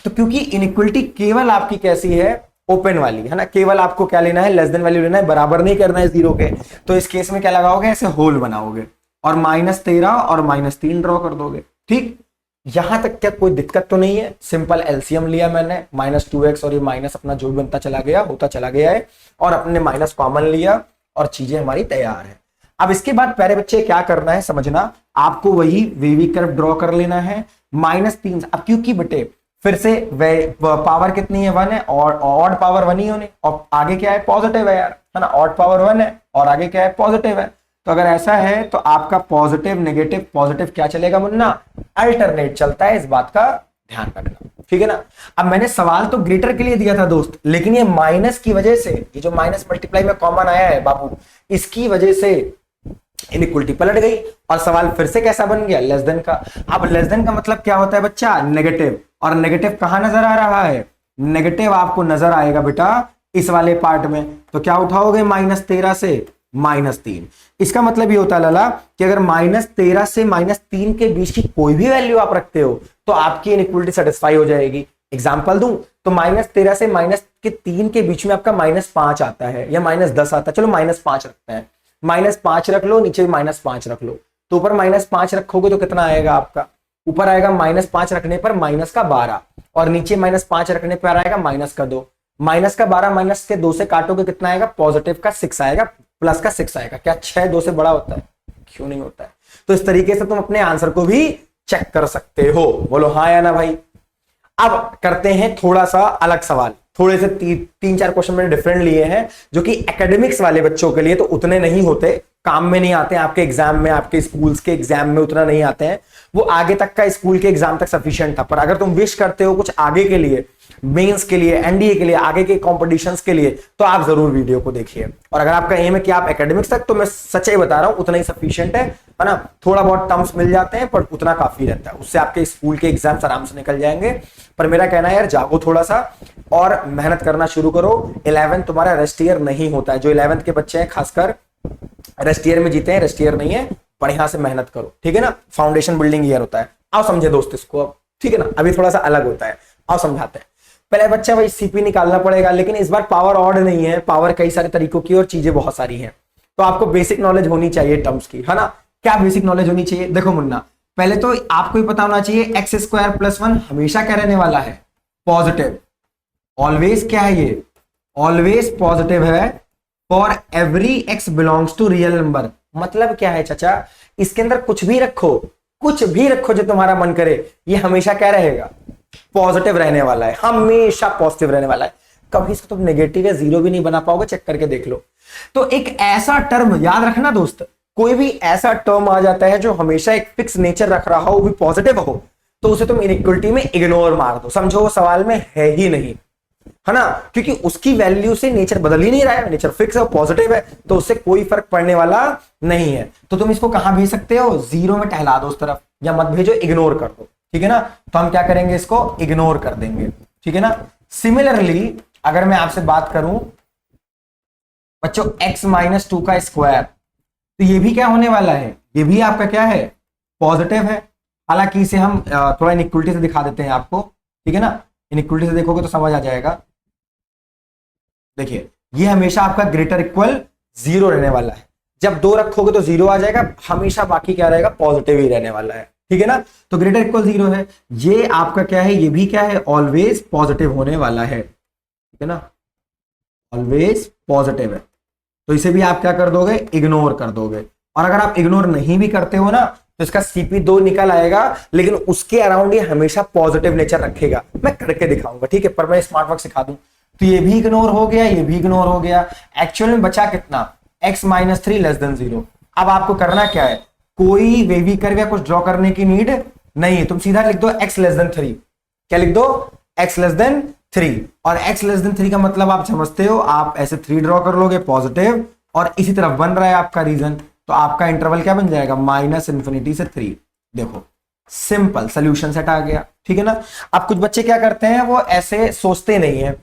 तो क्योंकि इनइक्वालिटी केवल आपकी कैसी है, ओपन वाली है ना, केवल आपको क्या लेना है, लेस देन वैल्यू लेना है, बराबर नहीं करना है 0 के। तो इस केस में क्या लगाओगे, ऐसे होल बनाओगे और माइनस 13 और माइनस 3 ड्रॉ कर दोगे, ठीक। यहां तक क्या कोई दिक्कत तो नहीं है, सिंपल एलसीएम लिया मैंने, माइनस 2x और ये माइनस अपना जो भी बनता चला गया होता चला गया है, और अपने माइनस कॉमन लिया और चीजें हमारी तैयार है। अब इसके बाद प्यारे बच्चे क्या करना है समझना, आपको वही वीवी कर्व ड्रॉ कर लेना है, -3। अब क्योंकि बेटे फिर से पावर कितनी है, 1 है, और ऑड पावर 1 ही होने, और आगे क्या है, पॉजिटिव है यार, है ना, ऑड पावर 1 है और आगे क्या है, पॉजिटिव है। तो अगर ऐसा है तो आपका पॉजिटिव नेगेटिव पॉजिटिव क्या चलेगा मुन्ना, अल्टरनेट चलता है, इस बात का ध्यान रखना, ठीक है ना। अब मैंने सवाल तो ग्रेटर के लिए दिया था दोस्त, लेकिन ये माइनस की वजह से, ये जो माइनस मल्टीप्लाई में कॉमन आया है बाबू, इसकी वजह से इनइक्वालिटी पलट गई और सवाल फिर से कैसा बन गया, लेस देन का। अब लेस देन का मतलब क्या होता है बच्चा, नेगेटिव, और नेगेटिव कहां नजर आ रहा है, नेगेटिव आपको नजर आएगा बेटा इस वाले पार्ट में। तो क्या उठाओगे, -13 से -3। इसका मतलब ये होता है लाला कि अगर -13 से -3 के बीच की कोई भी वैल्यू आप रखते हो तो आपकी इनइक्वालिटी सेटिस्फाई हो जाएगी। एग्जांपल दूं तो -13 से -3 के बीच में आपका -5 आता है या -10 आता है, चलो -5 रखते हैं, -5 रख लो, नीचे -5 रख लो, तो ऊपर -5 रखोगे तो कितना आएगा आपका, ऊपर आएगा -5 रखने पर -12, और नीचे -5 रखने पर आएगा -2। -12 माइनस के 2 से काटोगे कितना आएगा, पॉजिटिव का 6 आएगा, प्लस का 6 आएगा। क्या 6 2 से बड़ा होता है, क्यों नहीं होता है। तो इस तरीके से तुम अपने आंसर को भी चेक कर सकते हो, बोलो हाँ या ना भाई। अब करते हैं थोड़ा सा अलग सवाल, थोड़े से 3-4 क्वेश्चन मैंने डिफरेंट लिए हैं जो कि एकेडमिक्स वाले बच्चों के लिए तो उतने नहीं होते, काम में नहीं आते हैं, आपके एग्जाम में, आपके स्कूल्स के एग्जाम में उतना नहीं आते हैं, वो आगे तक का स्कूल के एग्जाम तक सफिशिएंट था। पर अगर तुम विश करते हो कुछ आगे के लिए, मेंस के लिए, एनडीए के लिए, आगे के कॉम्पिटिशन्स के लिए, तो आप जरूर वीडियो को देखिए। और अगर आपका एम है कि आप एकेडमिक्स तक, तो मैं सच्चाई बता रहा हूं उतना ही सफिशिएंट है ना। थोड़ा बहुत टर्म्स मिल जाते हैं पर उतना काफी रहता है, उससे आपके स्कूल के एग्जाम्स आराम से निकल जाएंगे। पर मेरा कहना है यार जागो थोड़ा सा और मेहनत करना शुरू करो। 11 तुम्हारा रेस्ट ईयर नहीं होता है, जो 11th के बच्चे हैं खासकर रेस्ट ईयर में जीते हैं, रेस्ट ईयर नहीं है, बढ़िया से मेहनत करो, ठीक है ना। फाउंडेशन बिल्डिंग ईयर होता है, आओ समझे दोस्त इसको अब, ठीक है ना। अभी थोड़ा सा अलग होता है, आओ समझाते हैं। पहले बच्चा भाई सीपी निकालना पड़ेगा, लेकिन इस बार पावर ऑड नहीं है, पावर कई सारे तरीकों की और चीजें बहुत सारी हैं, तो आपको बेसिक नॉलेज होनी चाहिए टर्म्स की, है ना। क्या बेसिक नॉलेज होनी चाहिए, देखो मुन्ना, पहले तो आपको ही पता होना चाहिए x² + 1 हमेशा क्या रहने वाला है, पॉजिटिव। ऑलवेज क्या है ये, ऑलवेज पॉजिटिव है for every x belongs to real number. मतलब क्या है चाचा, इसके अंदर कुछ भी रखो, कुछ भी रखो जो तुम्हारा मन करे, ये हमेशा क्या रहेगा, पॉजिटिव रहने वाला है, हमेशा पॉजिटिव रहने वाला है। कभी इसको तुम नेगेटिव या 0 भी नहीं बना पाओगे, चेक करके देख लो। तो एक ऐसा टर्म याद रखना दोस्त, कोई भी ऐसा टर्म आ जाता है जो हमेशा एक फिक्स नेचर रख रहा हो, वो भी पॉजिटिव हो, तो उसे तुम इनइक्वालिटी में इग्नोर मार दो, समझो वो सवाल में है ही नहीं, है ना। क्योंकि उसकी वैल्यू से नेचर बदल ही नहीं रहा है, नेचर फिक्स है, पॉजिटिव है, तो उससे कोई फर्क पड़ने वाला नहीं है। तो तुम इसको कहां भेज सकते हो, 0 में टहला दो उस तरफ, या मत भेजो, इग्नोर कर दो, ठीक है ना। तो हम क्या करेंगे, इसको इग्नोर कर देंगे, ठीक है ना। सिमिलरली अगर मैं आपसे बात करूं बच्चों x - 2 का स्क्वायर, तो ये भी क्या होने वाला है, ये भी आपका क्या है, पॉजिटिव है। हालांकि इसे हम थोड़ा इनइक्वलिटी से दिखा देते हैं आपको, ठीक है ना, इनइक्वलिटी से देखोगे तो समझ आ जाएगा। देखिए ये हमेशा आपका ग्रेटर इक्वल 0 रहने वाला है, जब 2 रखोगे तो 0 आ जाएगा, हमेशा बाकी क्या रहेगा, पॉजिटिव ही रहने वाला है, ठीक है ना। तो ग्रेटर इक्वल 0 है, ये आपका क्या है, ये भी क्या है, ऑलवेज पॉजिटिव होने वाला है, ठीक है ना, ऑलवेज पॉजिटिव है। तो इसे भी आप क्या कर दोगे, इग्नोर कर दोगे। और अगर आप इग्नोर नहीं भी करते हो ना तो इसका CP2 निकल आएगा, लेकिन उसके अराउंड ये हमेशा पॉजिटिव नेचर रखेगा। मैं करके दिखाऊंगा, ठीक है, पर मैं स्मार्ट वर्क सिखा दूं। तो ये भी इग्नोर हो गया, ये भी इग्नोर हो गया। एक्चुअल में बचा कितना, x - 3 < 0। अब आपको करना क्या है, कोई वेवी कर्व या कुछ ड्रॉ करने की नीड नहीं है, तुम सीधा लिख दो x < 3। क्या लिख दो, x < 3। और x < 3 का मतलब आप समझते हो, आप ऐसे 3 ड्रॉ कर लोगे पॉजिटिव, और इसी तरफ बन रहा है आपका रीजन, तो आपका इंटरवल क्या बन जाएगा, -∞ से 3। देखो सिंपल सोल्यूशन सेट आ गया, ठीक है ना। अब कुछ बच्चे क्या करते हैं, वो ऐसे सोचते नहीं है,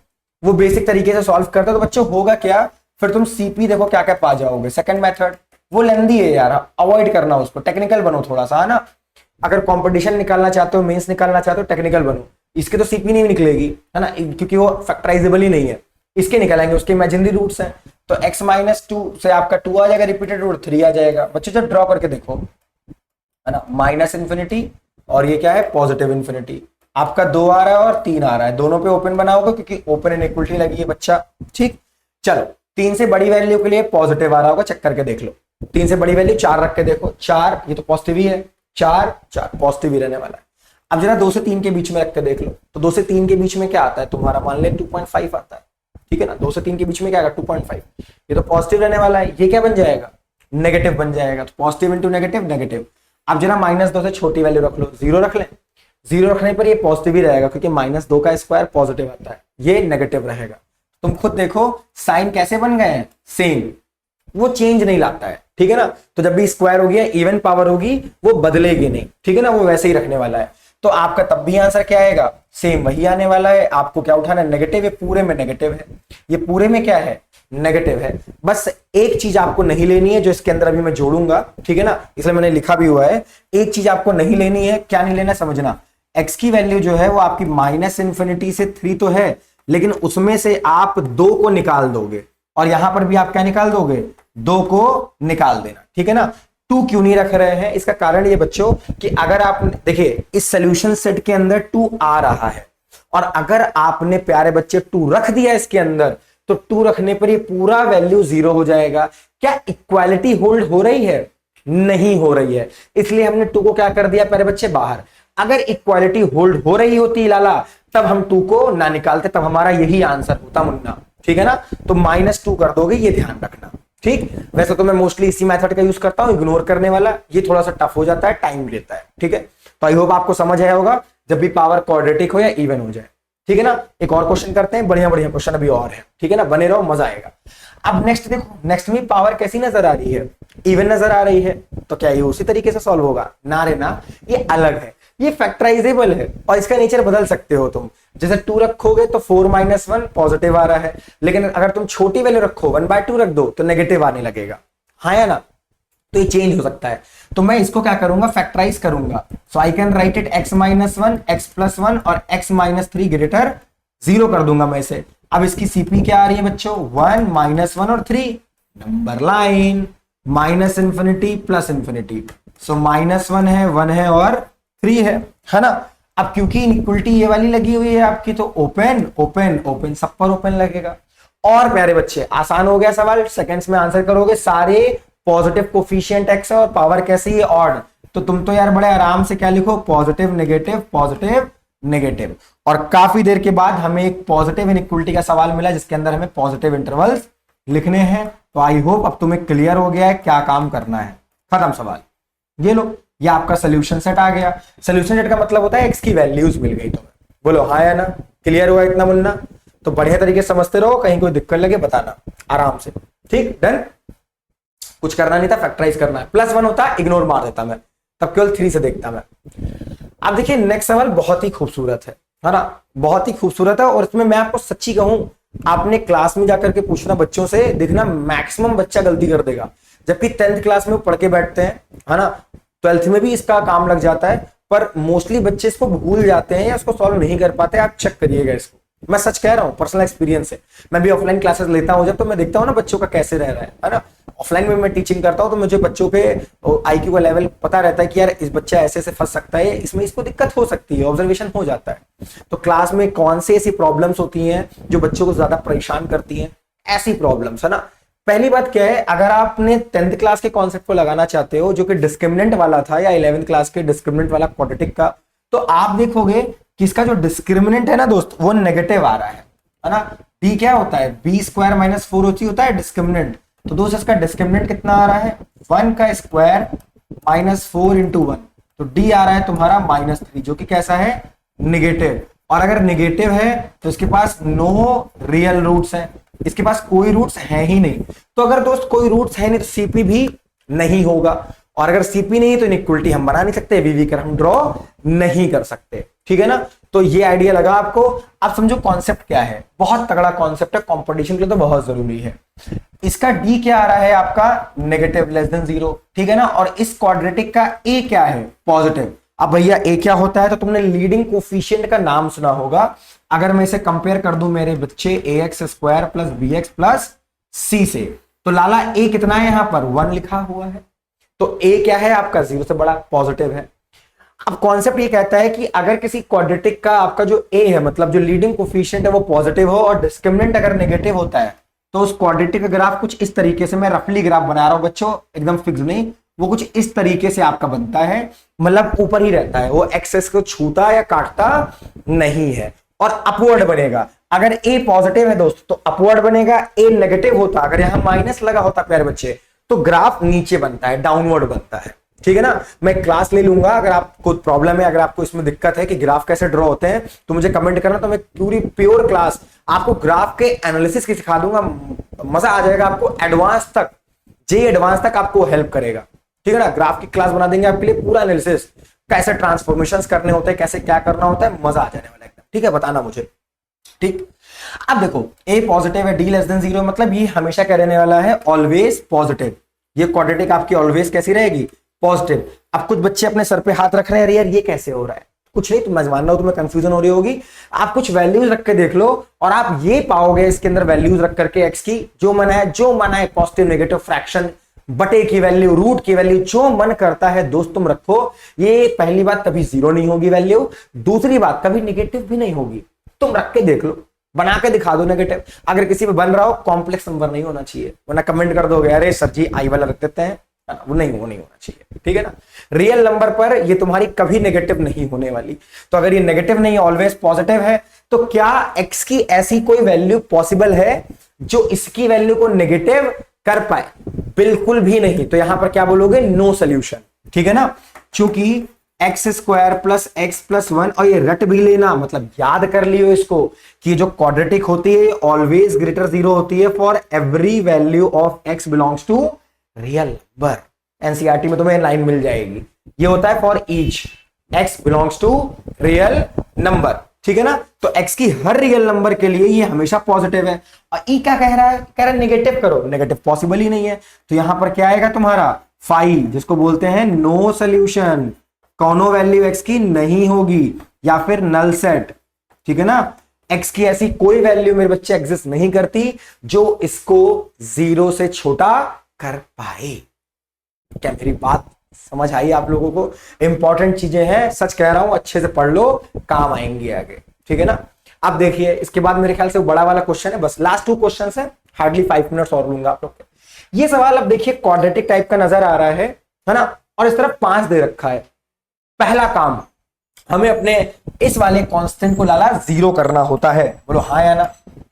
वो बेसिक तरीके से सॉल्व करते हैं, तो बच्चों होगा क्या, फिर तुम CP देखो क्या क्या पा जाओगे। सेकंड मेथड वो लेंदी है यार, अवॉइड करना उसको, टेक्निकल बनो थोड़ा सा, है ना। अगर कंपटीशन निकालना चाहते हो, मेंस निकालना चाहते हो, टेक्निकल बनो। इसके तो CP नहीं निकलेगी, है ना, क्योंकि वो फैक्टराइजेबल ही नहीं है। इसके निकलेंगे, उसके इमेजिनरी रूट्स हैं। तो x - 2 से आपका 2 आ जाएगा, रिपीटेड रूट 3 आ जाएगा। बच्चों जब ड्रॉ करके देखो, है ना, -∞ और ये क्या है, पॉजिटिव इन्फिनिटी। आपका 2 आ रहा है और 3 आ रहा है, दोनों पे ओपन बनाओगे क्योंकि ओपन इनइक्वलिटी लगी है बच्चा, ठीक। चलो 3 से बड़ी वैल्यू के लिए पॉजिटिव आ रहा होगा, चेक करके देख लो। 3 से बड़ी वैल्यू 4 रख के देखो, 4 ये तो पॉजिटिव ही है, 4 पॉजिटिव ही रहने वाला है। अब जरा 2 से 3 के बीच में रख के देख लो, तो 2 से 3 के बीच में क्या आता है तुम्हारा, मान ले 2.5 आता है, ठीक है ना। 2 से 3 के बीच में क्या आएगा, 2.5, ये तो पॉजिटिव रहने वाला है। ये क्या बन जाएगा, नेगेटिव बन जाएगा। तो पॉजिटिव इंटू नेगेटिव, नेगेटिव। अब जरा -2 से छोटी वैल्यू रख लो, 0 रख लें। 0 रखने पर ये पॉजिटिव ही रहेगा, क्योंकि -2 का स्क्वायर पॉजिटिव आता है, ये नेगेटिव रहेगा। तुम खुद देखो साइन कैसे बन गए हैं, सेम, वो चेंज नहीं लाता है, ठीक है ना। तो जब भी स्क्वायर होगी, इवन पावर होगी, वो बदलेगी नहीं, ठीक है ना, वो वैसे ही रखने वाला है। तो आपका तब भी आंसर क्या आएगा, सेम वही आने वाला है। आपको क्या उठाना है, नेगेटिव। ये पूरे में नेगेटिव है, ये पूरे में क्या है, नेगेटिव है। बस एक चीज आपको नहीं लेनी है, जो इसके अंदर अभी मैं जोड़ूंगा, ठीक है ना, इसलिए मैंने लिखा भी हुआ है। एक चीज आपको नहीं लेनी है, क्या नहीं लेना समझना, x की वैल्यू जो है वो आपकी -∞ से 3 तो है, लेकिन उसमें से आप 2 को निकाल दोगे, और यहां पर भी आप क्या निकाल दोगे, 2 को निकाल देना, ठीक है ना। 2 क्यों नहीं रख रहे हैं, इसका कारण ये बच्चों कि अगर आप देखिए इस सोल्यूशन सेट के अंदर 2 आ रहा है, और अगर आपने प्यारे बच्चे 2 रख दिया इसके अंदर, तो 2 रखने पर ये पूरा वैल्यू 0 हो जाएगा। क्या इक्वालिटी होल्ड हो रही है, नहीं हो रही है, इसलिए हमने 2 को क्या कर दिया प्यारे बच्चे, बाहर। अगर इक्वालिटी होल्ड हो रही होती लाला, तब हम 2 को ना निकालते, तब हमारा यही आंसर होता मुन्ना, ठीक है ना। तो -2 कर दोगे, ये ध्यान रखना, ठीक। वैसे तो मैं मोस्टली इसी मेथड का यूज करता हूं, इग्नोर करने वाला, ये थोड़ा सा टफ हो जाता है, टाइम लेता है, ठीक है। तो आई होप आपको समझ आया होगा, जब भी पावर क्वाड्रेटिक हो या इवन हो जाए, ठीक है ना। एक और क्वेश्चन करते हैं, बढ़िया बढ़िया क्वेश्चन अभी और है, ठीक है ना, बने रहो, मजा आएगा। अब नेक्स्ट देखो, नेक्स्ट में पावर कैसी नजर आ रही है, इवन नजर आ रही है, तो क्या ये उसी तरीके से सॉल्व होगा, ना रे ना, ये अलग है, ये फैक्टराइजेबल है, और इसका नेचर बदल सकते हो तुम। जैसे 2 रखोगे तो 4 - 1 पॉजिटिव आ रहा है, लेकिन अगर तुम छोटी वैल्यू रखो 1/2 रख दो तो नेगेटिव आने लगेगा, हाँ या ना। तो ये चेंज हो सकता है, तो मैं इसको क्या करूंगा, फैक्टराइज करूंगा। So I can write it x - 1 x + 1 और x - 3 ग्रेटर 0 कर दूंगा मैं इसे। अब इसकी CP क्या आ रही है बच्चों, 1 - 1 और 3, नंबर लाइन, -∞ +∞। सो -1 है, 1 है और 3 है ना। अब क्योंकि इनइक्वलिटी ये वाली लगी हुई है आपकी, तो ओपन ओपन ओपन, सब पर ओपन लगेगा। और प्यारे बच्चे आसान हो गया सवाल, सेकंड्स में आंसर करोगे। सारे पॉजिटिव कोफिशिएंट x है और पावर कैसी है, ऑड। तो तुम तो यार बड़े आराम से क्या लिखो, पॉजिटिव नेगेटिव। और काफी देर के बाद हमें एक पॉजिटिव इनइक्वलिटी का सवाल मिला, जिसके अंदर हमें पॉजिटिव इंटरवल्स लिखने हैं। तो आई होप अब तुम्हें क्लियर हो गया है क्या काम करना है। खत्म सवाल, ये लो, ये आपका सोल्यूशन सेट आ गया। सोल्यूशन सेट का मतलब होता है x की वैल्यूज मिल गई तुम्हें। बोलो हाँ या ना, क्लियर हुआ इतना मुन्ना। तो बढ़िया तरीके से समझते रहो, कहीं कोई दिक्कत लगे बताना आराम से, ठीक, डन। कुछ करना नहीं था, फैक्टराइज करना है। +1 होता इग्नोर मार देता मैं, तब केवल 3 से देखता मैं। अब देखिए नेक्स्ट सवाल बहुत ही खूबसूरत है ना, बहुत ही खूबसूरत है। और इसमें मैं आपको सच्ची कहूं, आपने क्लास में जाकर के पूछना बच्चों से, देखना मैक्सिमम बच्चा गलती कर देगा। जबकि 10th क्लास में वो पढ़ के बैठते हैं, है ना, 12th में भी इसका काम लग जाता है, पर मोस्टली बच्चे इसको भूल जाते हैं या इसको सॉल्व नहीं कर पाते। आप चेक करिएगा इसको, मैं सच कह रहा हूँ, पर्सनल एक्सपीरियंस है। मैं भी ऑफलाइन क्लासेस लेता हूँ जब, तो मैं देखता हूँ ना बच्चों का कैसे रह रहा है ना। ऑफलाइन में मैं टीचिंग करता हूँ तो मुझे बच्चों के आईक्यू का लेवल पता रहता है कि यार इस बच्चा ऐसे से फंस सकता है, इसमें इसको दिक्कत हो सकती है, ऑब्जर्वेशन हो जाता है। तो क्लास में कौन सी ऐसी प्रॉब्लम्स होती हैं जो बच्चों को ज्यादा परेशान करती हैं, ऐसी प्रॉब्लम्स, है ना। पहली बात क्या है, अगर आपने 10th क्लास के कॉन्सेप्ट को लगाना चाहते हो जो कि डिस्क्रिमिनेंट वाला था, या 11th क्लास के डिस्क्रिमिनेंट वाला क्वाड्रेटिक का, तो आप देखोगे कि इसका जो डिस्क्रिमिनेंट है ना दोस्त, वो नेगेटिव आ रहा है ना। डी क्या होता है, बी स्क्वायर माइनस 4 होता है डिस्क्रिमिनेंट। तो दोस्त इसका डिस्क्रिमिनेंट कितना आ रहा है, 1 का स्क्वायर माइनस 4 इंटू 1, तो डी आ रहा है तुम्हारा -3, जो कि कैसा है, निगेटिव। और अगर निगेटिव है तो इसके पास नो रियल रूट्स है, इसके पास कोई रूट्स है ही नहीं। तो अगर दोस्त कोई रूट्स है नहीं तो सीपी भी नहीं होगा, और अगर सीपी नहीं तो इनइक्वलिटी हम बना नहीं सकते, वीवी कर हम ड्रॉ नहीं कर सकते, ठीक है ना। तो ये आइडिया लगा आपको। अब समझो कॉन्सेप्ट क्या है, बहुत तगड़ा कॉन्सेप्ट है, कंपटीशन के लिए तो बहुत जरूरी है। इसका डी क्या आ रहा है आपका, नेगेटिव लेस देन 0, ठीक है ना। और इस क्वाड्रेटिक का ए क्या है, पॉजिटिव। अब भैया ए क्या होता है, तो तुमने लीडिंग कोफिशिएंट का नाम सुना होगा। अगर मैं इसे कंपेयर कर दूं मेरे बच्चे ax square plus bx plus c से, तो लाला a कितना है, यहां पर 1 लिखा हुआ है, तो a क्या है आपका 0 से बड़ा, पॉजिटिव है। अब कॉन्सेप्ट ये कहता है कि अगर किसी क्वाड्रेटिक का आपका जो a है, मतलब जो लीडिंग कोफिशिएंट है वो पॉजिटिव हो और डिस्क्रिमिनेंट अगर नेगेटिव होता है, तो उस क्वाड्रेटिक का ग्राफ कुछ इस तरीके से, मैं रफली ग्राफ बना रहा हूं बच्चों, एकदम फिक्स नहीं, वो कुछ इस तरीके से आपका बनता है, मतलब ऊपर ही रहता है, वो एक्सेस को छूता या काटता नहीं है, और अपवर्ड बनेगा। अगर ए पॉजिटिव है दोस्त तो अपवर्ड बनेगा, ए नेगेटिव होता, अगर यहां माइनस लगा होता प्यारे बच्चे, तो ग्राफ नीचे बनता है, डाउनवर्ड बनता है, ठीक है ना। मैं क्लास ले लूंगा, अगर आपको प्रॉब्लम है, अगर आपको इसमें दिक्कत है कि ग्राफ कैसे ड्रॉ होते हैं, तो मुझे कमेंट करना, तो मैं पूरी प्योर क्लास आपको ग्राफ के एनालिसिस की सिखा दूंगा, मजा आ जाएगा आपको, एडवांस तक, जे एडवांस तक आपको हेल्प करेगा, ठीक है ना। ग्राफ की क्लास बना देंगे आपके लिए, पूरा एनालिसिस, कैसे ट्रांसफॉर्मेशंस करने होते हैं, कैसे क्या करना होता है, मजा आ जाने वाला है, ठीक है, बताना मुझे, ठीक। अब देखो ए पॉजिटिव है, डी लेस देन 0, मतलब ये हमेशा क्या रहने वाला है, ऑलवेज पॉजिटिव। ये क्वाड्रेटिक आपकी ऑलवेज कैसी रहेगी, पॉजिटिव। अब कुछ बच्चे अपने सर पे हाथ रख रहे हैं, यार ये कैसे हो रहा है, कुछ नहीं, मैं मान रहा हूं तुम्हें कंफ्यूजन हो रही होगी। आप कुछ वैल्यूज रख के देख लो और आप ये पाओगे इसके अंदर वैल्यूज रख करके एक्स की, जो मन है पॉजिटिव नेगेटिव फ्रैक्शन, बटे की वैल्यू, रूट की वैल्यू, जो मन करता है दोस्त तुम रखो। ये पहली बात, कभी 0 नहीं होगी वैल्यू, दूसरी बात कभी नेगेटिव भी नहीं होगी, तुम रख के देख लो, बना के दिखा दो नेगेटिव। अगर किसी पे बन रहा हो, कॉम्प्लेक्स नंबर नहीं होना चाहिए, वरना कमेंट कर दोगे अरे सर जी आई वाला रख देते हैं, वो नहीं होना चाहिए, ठीक है ना। रियल नंबर पर ये तुम्हारी कभी नेगेटिव नहीं होने वाली। तो अगर ये नेगेटिव नहीं, ऑलवेज पॉजिटिव है, तो क्या एक्स की ऐसी कोई वैल्यू पॉसिबल है जो इसकी वैल्यू को नेगेटिव कर पाए, बिल्कुल भी नहीं। तो यहां पर क्या बोलोगे, नो सोल्यूशन, ठीक है ना। क्योंकि x square plus x plus 1, और ये रट भी लेना, मतलब याद कर लियो इसको, कि जो क्वाड्रेटिक होती है ऑलवेज ग्रेटर 0 होती है for every value of X belongs to real number. NCERT में तुम्हें लाइन मिल जाएगी, ये होता है for each X belongs to real number, ठीक है ना। तो x की हर रियल नंबर के लिए ये हमेशा पॉजिटिव है। और ई क्या कह रहा है, कह रहा है नेगेटिव करो, नेगेटिव पॉसिबल ही नहीं है। तो यहां पर क्या आएगा तुम्हारा 5, जिसको बोलते हैं नो सोल्यूशन, कौनो वैल्यू x की नहीं होगी, या फिर नल सेट, ठीक है ना। x की ऐसी कोई वैल्यू मेरे बच्चे एग्जिस्ट नहीं करती जो इसको 0 से छोटा कर पाए। क्या मेरी बात समझ आई आप लोगों को? इंपॉर्टेंट चीजें हैं, सच कह रहा हूं, अच्छे से पढ़ लो, काम आएंगे आगे, ठीक है ना। अब देखिए इसके बाद मेरे ख्याल से बड़ा वाला क्वेश्चन है, बस लास्ट 2 क्वेश्चन है, हार्डली 5 मिनट्स और लूंगा आप लोग के। ये सवाल अब देखिए क्वाड्रेटिक टाइप का नजर आ रहा है ना, और इस तरफ 5 दे रखा है। पहला काम, हमें अपने इस वाले कांस्टेंट को लाला 0 करना होता है, बोलो हाँ या ना।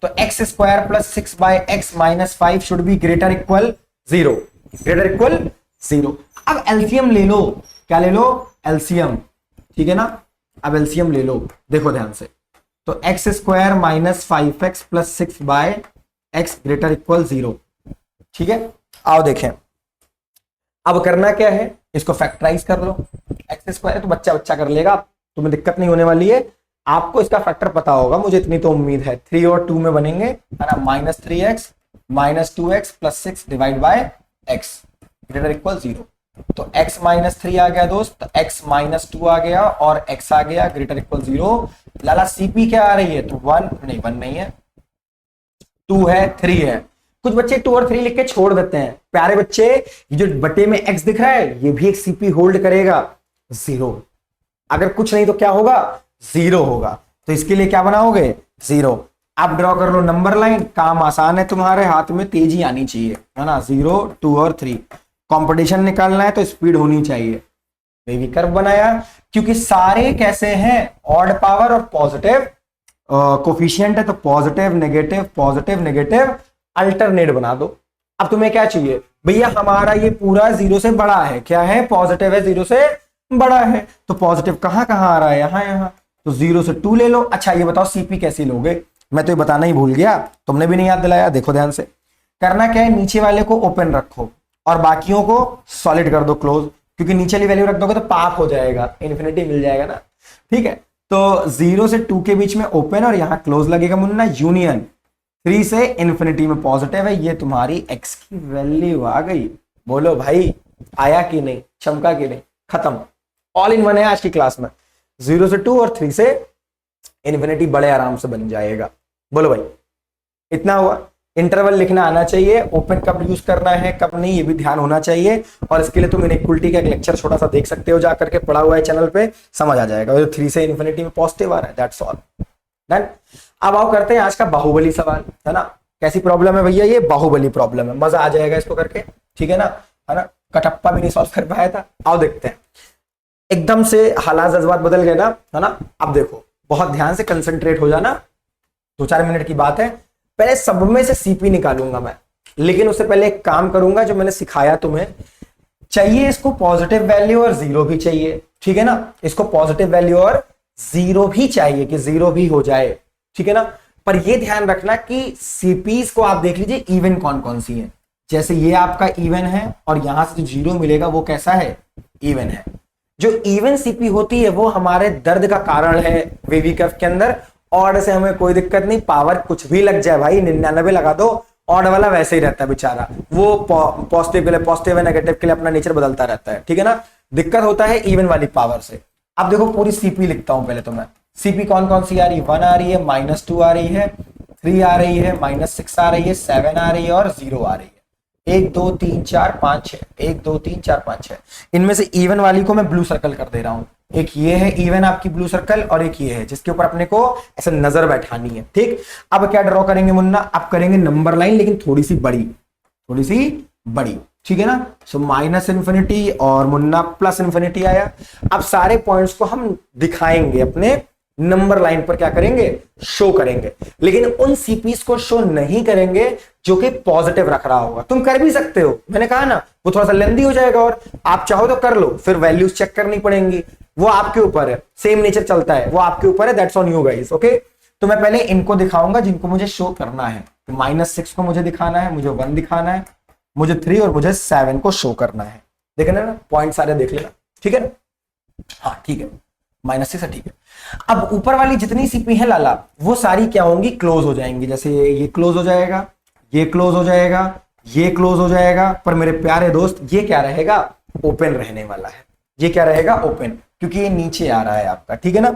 तो X square plus 6 by X minus 5 should be greater equal 0, greater equal 0। अब एलसीएम ले लो, क्या ले लो, एलसीएम, ठीक है ना। अब एलसीएम ले लो, देखो ध्यान से। तो X square minus 5x plus 6 by X greater equal 0, ठीक है। आओ देखें, अब करना क्या है, इसको फैक्टराइज कर लो। एक्स स्क्वायर तो बच्चा बच्चा कर लेगा, तुम्हें दिक्कत नहीं होने वाली है, आपको इसका फैक्टर पता होगा, मुझे इतनी तो उम्मीद है। 3 और 2 में बनेंगे, है ना, -3x minus 2x plus 6 divide by x, greater equal 0। तो x माइनस 3 आ गया दोस्त, तो x माइनस 2 आ गया और x आ गया ग्रेटर इक्वल 0। लाला CP क्या आ रही है, तो 1 नहीं है, 2 है, 3 है। कुछ बच्चे 2 और 3 लिख के छोड़ देते हैं। प्यारे बच्चे, ये जो बटे में x दिख रहा है ये भी एक CP होल्ड करेगा 0। अगर कुछ नहीं तो क्या होगा, 0 होगा। तो इसके लिए क्या बनाओगे, 0। आप ड्रॉ कर लो नंबर लाइन, काम आसान है, तुम्हारे हाथ में तेजी आनी चाहिए, है ना। 0, 2 और 3 कंपटीशन निकालना है तो स्पीड होनी चाहिए। बेबी कर्व बनाया, क्योंकि सारे कैसे हैं, ऑड पावर और पॉजिटिव कोफिशिएंट है, तो पॉजिटिव नेगेटिव अल्टरनेट बना दो। अब तुम्हें क्या चाहिए भैया, हमारा ये पूरा 0 से बड़ा है, क्या है, पॉजिटिव है, 0 से बड़ा है। तो पॉजिटिव कहां कहां आ रहा है, यहां, तो 0 से 2 ले लो। अच्छा ये बताओ CP कैसे लोगे, मैं तो ये बताना ही भूल गया, तुमने भी नहीं याद दिलाया। देखो ध्यान से, करना क्या है, नीचे वाले को ओपन रखो और बाकियों को सॉलिड कर दो क्लोज, क्योंकि नीचे वाली वैल्यू रख दोगे तो पाप हो जाएगा, इन्फिनिटी मिल जाएगा ना। ठीक है, तो 0 से 2 के बीच में ओपन और यहां क्लोज लगेगा मुन्ना, यूनियन 3 से इन्फिनिटी में पॉजिटिव है। ये तुम्हारी x की वैल्यू आ गई। बोलो भाई आया कि नहीं, चमका कि नहीं, खत्म। ऑल इन वन है आज की क्लास में। 0 से 2 और 3 से इन्फिनिटी बड़े आराम से बन जाएगा। बोलो भाई, इतना हुआ। इंटरवल लिखना आना चाहिए, ओपन कब यूज करना है कब नहीं ये भी ध्यान होना चाहिए। और इसके लिए तुम इनइक्वलिटी का एक लेक्चर छोटा सा देख सकते हो, जाकर के पढ़ा हुआ है चैनल पे, समझ आ जाएगा। 3 से इन्फिनिटी में पॉजिटिव आ रहा है, दैट्स ऑल डन। अब आओ करते हैं आज का बाहुबली सवाल, है ना। कैसी प्रॉब्लम है भैया, ये बाहुबली प्रॉब्लम है, मजा आ जाएगा इसको करके, ठीक है ना। कटप्पा भी नहीं सॉल्व कर पाया था। आओ देखते हैं, एकदम से हालात जज्बात बदल गए ना, है ना। अब देखो बहुत ध्यान से कंसंट्रेट हो जाना, 2-4 मिनट की बात है। पहले सब में से CP निकालूंगा मैं, लेकिन उससे पहले एक काम करूंगा जो मैंने सिखाया तुम्हें। चाहिए इसको पॉजिटिव वैल्यू और 0 भी चाहिए, ठीक है ना। इसको पॉजिटिव वैल्यू और 0 भी चाहिए कि 0 भी हो जाए, ठीक है ना। पर ये ध्यान रखना कि CPs को आप देख लीजिए इवन कौन कौन सी है। जैसे ये आपका इवन है और यहां से जो 0 मिलेगा वो कैसा है, इवन है। जो इवन CP होती है वो हमारे दर्द का कारण है वेवी कर्व के अंदर। ऑड से हमें कोई दिक्कत नहीं, पावर कुछ भी लग जाए भाई, 99 लगा दो, ऑड वाला वैसे ही रहता है बेचारा, वो पॉजिटिव के लिए पॉजिटिव है, नेगेटिव के लिए अपना नेचर बदलता रहता है, ठीक है ना। दिक्कत होता है इवन वाली पावर से। अब देखो पूरी CP लिखता हूं पहले तो मैं। CP कौन कौन सी आ रही है, 1 आ रही है, -2 आ रही है, 3 आ रही है, -6 आ रही है, 7 आ रही है और 0 आ रही है। 1 2 3 4 5 6, 1 2 3 4 5 6। इनमें से इवन वाली को मैं ब्लू सर्कल कर दे रहा हूं। एक ये है इवन आपकी ब्लू सर्कल और एक ये है जिसके ऊपर अपने को ऐसे नजर बैठानी है, ठीक। अब क्या ड्रॉ करेंगे मुन्ना, अब करेंगे नंबर लाइन, लेकिन थोड़ी सी बड़ी, ठीक है ना। सो -इन्फिनिटी और मुन्ना +इन्फिनिटी आया। अब सारे पॉइंट्स को हम दिखाएंगे अपने नंबर लाइन पर, क्या करेंगे, शो करेंगे। लेकिन उन CPs को शो नहीं करेंगे जो कि पॉजिटिव रख रहा होगा। तुम कर भी सकते हो, मैंने कहा ना वो थोड़ा सा लेंदी हो जाएगा, और आप चाहो तो कर लो, फिर वैल्यूज चेक करनी पड़ेंगी, वो आपके ऊपर है। सेम नेचर चलता है, वो आपके ऊपर है, that's on you guys, okay. तो मैं पहले इनको दिखाऊंगा जिनको मुझे शो करना है। तो -6 को मुझे दिखाना है, मुझे 1 दिखाना है, मुझे 3 और मुझे 7 को शो करना है। देखना ना, पॉइंट सारे देख लेना, ठीक है ना। हाँ ठीक है, -6 है, ठीक है। अब ऊपर वाली जितनी CP है लाला, वो सारी क्या होंगी, क्लोज हो जाएंगी। जैसे ये क्लोज हो जाएगा, ये क्लोज हो जाएगा, ये क्लोज हो जाएगा। पर मेरे प्यारे दोस्त ये क्या रहेगा, ओपन रहने वाला है। ये क्या रहेगा, ओपन, क्योंकि ये नीचे आ रहा है आपका, ठीक है ना।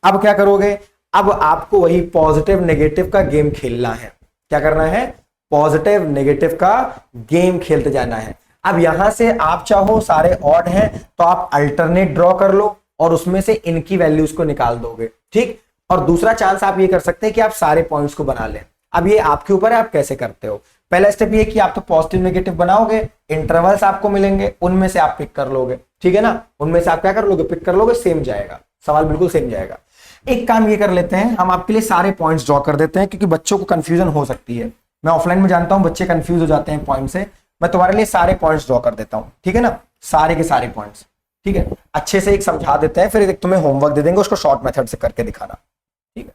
अब क्या करोगे, अब आपको वही पॉजिटिव नेगेटिव का गेम खेलना है। क्या करना है, पॉजिटिव नेगेटिव का गेम खेलते जाना है। अब यहां से आप चाहो सारे ऑड हैं तो आप अल्टरनेट ड्रॉ कर लो और उसमें से इनकी वैल्यूज को निकाल दोगे, ठीक। और दूसरा चांस आप ये कर सकते हैं कि आप सारे पॉइंट्स को बना लें। अब ये आपके ऊपर है, आप कैसे करते हो। पहला स्टेप ये कि आप तो पॉजिटिव नेगेटिव बनाओगे, इंटरवल्स आपको मिलेंगे, उनमें से आप पिक कर लोगे, ठीक है ना। उनमें से आप क्या कर लोगे, पिक कर लोगे, सेम जाएगा सवाल, बिल्कुल सेम जाएगा। एक काम ये कर लेते हैं, हम आपके लिए सारे पॉइंट्स ड्रॉ कर देते हैं, क्योंकि बच्चों को कंफ्यूजन हो सकती है। मैं ऑफलाइन में जानता हूं बच्चे कंफ्यूज हो जाते हैं पॉइंट से। मैं तुम्हारे लिए सारे पॉइंट्स ड्रॉ कर देता हूं, ठीक है ना, सारे के सारे पॉइंट्स, ठीक है। अच्छे से एक समझा देते हैं, फिर एक तुम्हें होमवर्क दे देंगे, उसको शॉर्ट मेथड से करके दिखाना, ठीक है।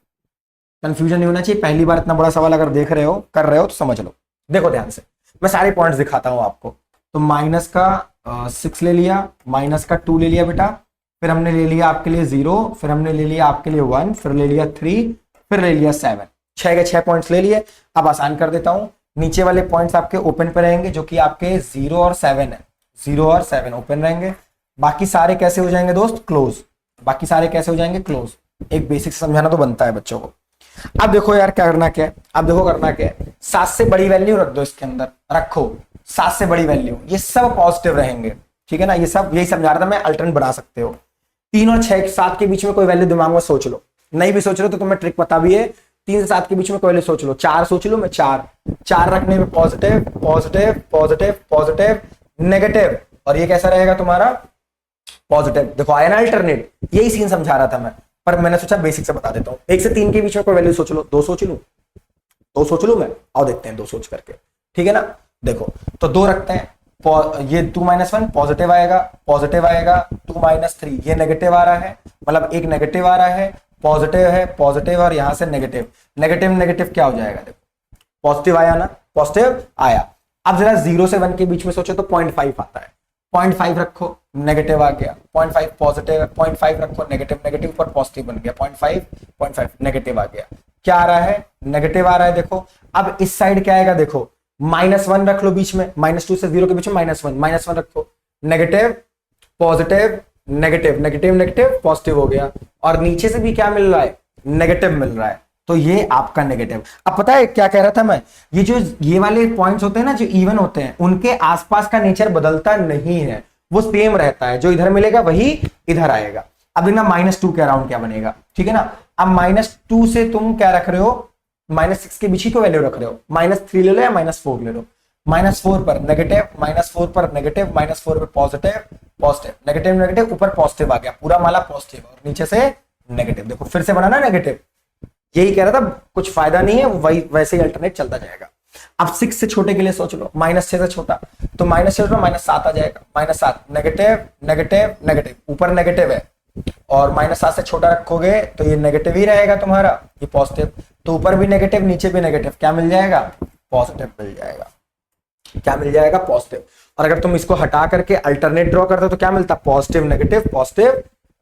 कंफ्यूजन नहीं होना चाहिए, पहली बार इतना बड़ा सवाल अगर देख रहे हो, कर रहे हो तो समझ लो। देखो ध्यान से, मैं सारे पॉइंट्स दिखाता हूं आपको। तो -6 ले लिया, -2 ले लिया बेटा, फिर हमने ले लिया आपके लिए 0, फिर हमने ले लिया आपके लिए 1, फिर ले लिया 3, फिर ले लिया 7। 6 के 6 पॉइंट्स ले लिए। अब आसान कर देता हूं, नीचे वाले पॉइंट्स आपके ओपन पर रहेंगे जो कि आपके 0 और 7 है। 0 और 7 ओपन रहेंगे, बाकी सारे कैसे हो जाएंगे दोस्त, क्लोज। बाकी सारे कैसे हो जाएंगे, क्लोज। एक बेसिक से समझाना तो बनता है बच्चों को। अब देखो यार क्या करना क्या है, अब देखो करना क्या है, 7 से बड़ी वैल्यू रख दो इसके अंदर, रखो 7 से बड़ी वैल्यू, ये सब पॉजिटिव रहेंगे, ठीक है ना। ये सब यही समझा रहा था मैं, अल्टरनेट बना सकते हो। 3 और 6 7 के बीच में कोई वैल्यू दिमाग में सोच लो, नहीं भी सोच लो तो तुम्हें ट्रिक पता भी है। 3 से 7 के बीच में कोई वैल्यू सोच लो, 4 सोच लो, मैं 4 रखने में positive positive positive positive negative, और ये कैसा रहेगा तुम्हारा, पॉजिटिव। देखो आया ना अल्टरनेट, यही सीन समझा रहा था मैं, पर मैंने सोचा बेसिक से बता देता हूं। 1 से 3 के बीच में कोई वैल्यू सोच लो, 2 सोच लूं, 2 सोच लूं मैं, आओ देखते हैं 2 सोच करके, ठीक है ना। देखो तो 2 रखते हैं, ये 2 - 1 पॉजिटिव आएगा, पॉजिटिव आएगा, 2 - 3 ये नेगेटिव आ रहा है, मतलब एक नेगेटिव आ रहा है, पॉजिटिव है, पॉजिटिव और यहां से नेगेटिव, नेगेटिव नेगेटिव क्या हो जाएगा, देखो पॉजिटिव आया ना, पॉजिटिव आया। अब जरा 0 से 1 के बीच में सोचो तो 0.5 आता है, 0.5 रखो, नेगेटिव आ गया, 0.5 पॉजिटिव है, 0.5 रखो, नेगेटिव नेगेटिव पर पॉजिटिव बन गया, 0.5 नेगेटिव आ गया, क्या आ रहा है, नेगेटिव आ रहा है। देखो अब इस साइड क्या आएगा, देखो -1 रख लो बीच में, -2 से 0 के बीच में -1 रखो, negative positive negative negative negative positive हो गया, और नीचे से भी क्या मिल रहा है, नेगेटिव मिल रहा है, तो ये आपका नेगेटिव। अब पता है क्या कह रहा था मैं, ये वाले पॉइंट्स होते हैं ना जो इवन होते हैं, उनके आसपास का नेचर बदलता नहीं है, वो सेम रहता है, जो इधर मिलेगा वही इधर आएगा। अब देखना -2 के अराउंड क्या बनेगा, ठीक है ना। अब -2 से तुम क्या रख रहे हो, -6 के बीच ही को वैल्यू रख रहे हो, -3 ले लो या -4 ले लो, -4 पर नेगेटिव, -4 पर नेगेटिव, -4 पर पॉजिटिव पॉजिटिव नेगेटिव नेगेटिव, ऊपर पॉजिटिव आ गया, पूरा माला पॉजिटिव और नीचे से नेगेटिव। देखो फिर से बना ना नेगेटिव, यही कह रहा था, कुछ फायदा नहीं है, वही वैसे ही अल्टरनेट चलता जाएगा। अब 6 से छोटे के लिए सोच लो, -6 से छोटा, तो -6 -7 आ जाएगा, -7 नेगेटिव नेगेटिव नेगेटिव, ऊपर नेगेटिव है, और -7 से छोटा रखोगे तो ये नेगेटिव ही रहेगा तुम्हारा, ये पॉजिटिव, तो ऊपर भी नेगेटिव नीचे भी नेगेटिव, क्या मिल जाएगा, पॉजिटिव मिल जाएगा, क्या मिल जाएगा, पॉजिटिव। और अगर तुम इसको हटा करके अल्टरनेट ड्रॉ करते तो क्या मिलता, positive negative positive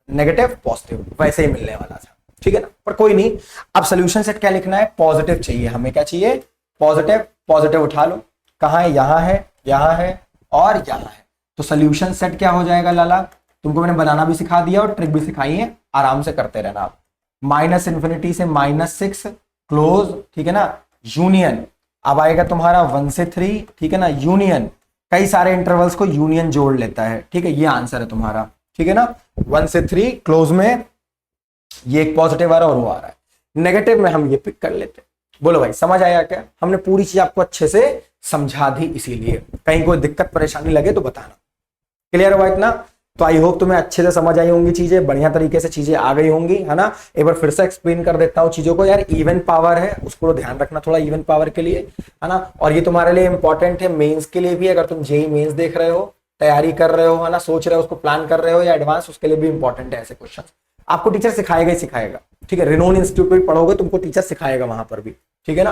negative positive, वैसे ही मिलने वाला था, ठीक है ना। पर कोई नहीं, अब सोल्यूशन सेट क्या लिखना है, पॉजिटिव चाहिए हमें, क्या चाहिए, पॉजिटिव। पॉजिटिव उठा लो, कहां है, यहां है, यहां है और यहां है, तो सोल्यूशन सेट क्या हो जाएगा लाला, तुमको मैंने बनाना भी सिखा दिया और ट्रिक भी सिखाई है, आराम से करते रहना आप। -∞ से -6 क्लोज, ठीक है ना, यूनियन। अब आएगा तुम्हारा 1 से 3, ठीक है ना, यूनियन, कई सारे इंटरवल्स को यूनियन जोड़ लेता है, ठीक है, ये आंसर है तुम्हारा, ठीक है ना। 1 से 3 क्लोज में ये एक पॉजिटिव आ रहा है और वो आ रहा है, नेगेटिव में हम ये पिक कर लेते हैं। बोलो भाई समझ आया क्या, हमने पूरी चीज आपको अच्छे से समझा दी, इसीलिए कहीं कोई दिक्कत परेशानी लगे तो बताना। क्लियर हुआ इतना, तो आई होप तुम्हें अच्छे से समझ आई होंगी चीजें, बढ़िया तरीके से चीजें आ गई होंगी, है ना। एक बार फिर से एक्सप्लेन कर देता हूँ चीजों को यार, इवन पावर है उसको ध्यान रखना थोड़ा, इवन पावर के लिए, है ना। और ये तुम्हारे लिए इंपॉर्टेंट है मेंस के लिए भी, अगर तुम जेईई मेंस देख रहे हो, तैयारी कर रहे हो, है ना, सोच रहे हो, उसको प्लान कर रहे हो या एडवांस, उसके लिए भी इंपॉर्टेंट है ऐसे क्वेश्चन, आपको टीचर सिखाएगा ही सिखाएगा, ठीक है। रिनोन इंस्टीट्यूट में पढ़ोगे तुमको टीचर सिखाएगा वहां पर भी, ठीक है ना।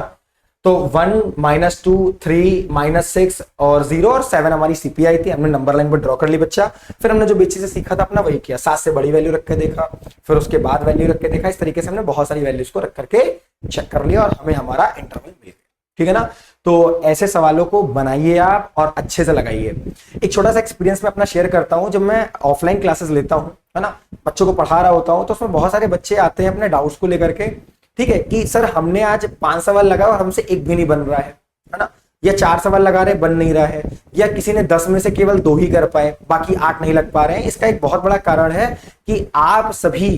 तो 1 -2 3 -6 और 0 और 7 हमारी सीपीआई थी, हमने नंबर लाइन पर ड्रॉ कर ली बच्चा। फिर हमने जो बेसिक से सीखा था अपना वही किया, 7 से बड़ी वैल्यू रख के देखा, फिर उसके बाद वैल्यू रख के देखा, इस तरीके से हमने बहुत सारी वैल्यूज को रख करके चेक कर लिया और हमें हमारा इंटरवल मिल गया, ठीक है ना। तो ऐसे सवालों को बनाइए आप और अच्छे से लगाइए। एक छोटा सा एक्सपीरियंस मैं अपना शेयर करता हूं, जब मैं ऑफलाइन क्लासेस लेता हूं, है ना, बच्चों को पढ़ा रहा होता हूं, तो उसमें बहुत सारे बच्चे आते हैं अपने डाउट्स को लेकर के, ठीक है, कि सर हमने आज 5 सवाल लगा और हमसे एक भी नहीं बन रहा है ना, या 4 सवाल लगा रहे बन नहीं रहा है, या किसी ने 10 में से केवल 2 ही कर पाए, बाकी 8 नहीं लग पा रहे हैं। इसका एक बहुत बड़ा कारण है कि आप सभी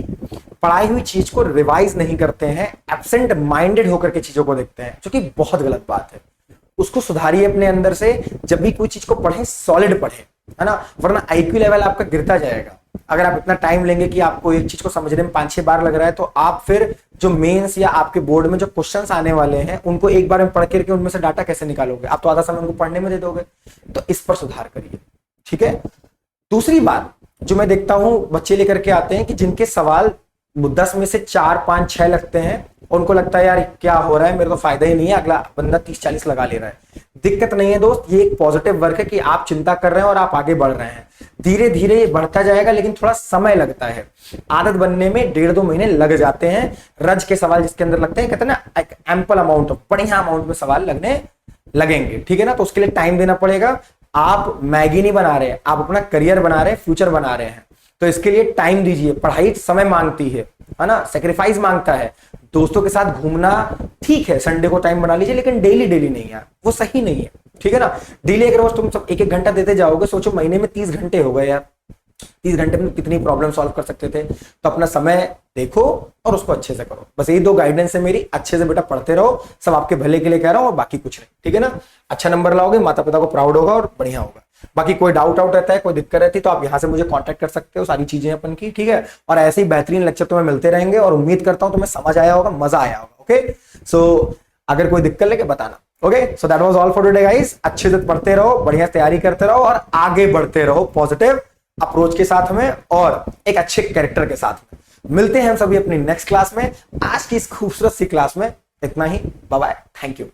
पढ़ाई हुई चीज को रिवाइज नहीं करते हैं, एब्सेंट माइंडेड होकर के चीजों को देखते हैं, जो कि बहुत गलत बात है। उसको सुधारिए अपने अंदर से, जब भी कोई चीज को पढ़ें सॉलिड पढ़ें, है ना, वरना आईक्यू लेवल आपका गिरता जाएगा। अगर आप इतना टाइम लेंगे कि आपको एक चीज को समझने में 5-6 बार लग रहा है, तो आप फिर जो मेंस या आपके बोर्ड में जो क्वेश्चंस आने वाले हैं उनको एक बार में पढ़ करके उनमें से डाटा कैसे निकालोगे, आप तो आधा समय उनको पढ़ने में दे दोगे। तो इस पर सुधार करिए, ठीक है। दूसरी बात जो मैं देखता हूं, बच्चे लेकर के आते हैं कि जिनके सवाल 10 में से 4 5 6 लगते हैं, उनको लगता है यार क्या हो रहा है, मेरे को फायदा ही नहीं है, अगला बंदा 30-40 लगा ले रहा है। दिक्कत नहीं है दोस्त, ये एक पॉजिटिव वर्क है कि आप चिंता कर रहे हैं और आप आगे बढ़ रहे हैं, धीरे धीरे बढ़ता जाएगा, लेकिन थोड़ा समय लगता है। आदत बनने में 1.5-2 महीने लग जाते हैं। रज के सवाल जिसके अंदर लगते हैं, कहते हैं ना, एम्पल अमाउंट ऑफ, बढ़िया अमाउंट में सवाल लगने लगेंगे, ठीक है ना। तो उसके लिए टाइम देना पड़ेगा। आप मैगी नहीं बना रहे, आप अपना करियर बना रहे हैं, फ्यूचर बना रहे हैं, तो इसके लिए टाइम दीजिए। पढ़ाई समय मांगती है ना, सेक्रीफाइस मांगता है। दोस्तों के साथ घूमना ठीक है, संडे को टाइम बना लीजिए, लेकिन डेली डेली नहीं यार, वो सही नहीं है, ठीक है ना। डेली अगर रोज तुम सब एक एक घंटा देते जाओगे, सोचो महीने में 30 घंटे हो गए यार, 30 घंटे में कितनी प्रॉब्लम सॉल्व कर सकते थे। तो अपना समय देखो और उसको अच्छे से करो। बस यही 2 गाइडेंस है मेरी, अच्छे से बेटा पढ़ते रहो, सब आपके भले के लिए कह रहा हूं और बाकी कुछ नहीं, ठीक है ना। अच्छा नंबर लाओगे, माता पिता को प्राउड होगा और बढ़िया होगा। बाकी कोई डाउट आउट रहता है, कोई दिक्कत रहती है, तो आप यहां से मुझे कांटेक्ट कर सकते हो, सारी चीजें अपन की, ठीक है। और ऐसे ही बेहतरीन लेक्चर तुम्हें मिलते रहेंगे और उम्मीद करता हूं तुम्हें समझ आया होगा, मजा आया होगा। ओके, सो अगर कोई दिक्कत लेके बताना। Okay, so that was all for today guys. अच्छे से पढ़ते रहो, बढ़िया तैयारी करते रहो और आगे बढ़ते रहो पॉजिटिव अप्रोच के साथ में और एक अच्छे कैरेक्टर के साथ में। मिलते हैं हम सभी अपनी नेक्स्ट क्लास में। आज की इस खूबसूरत सी क्लास में इतना ही। Bye bye, thank you.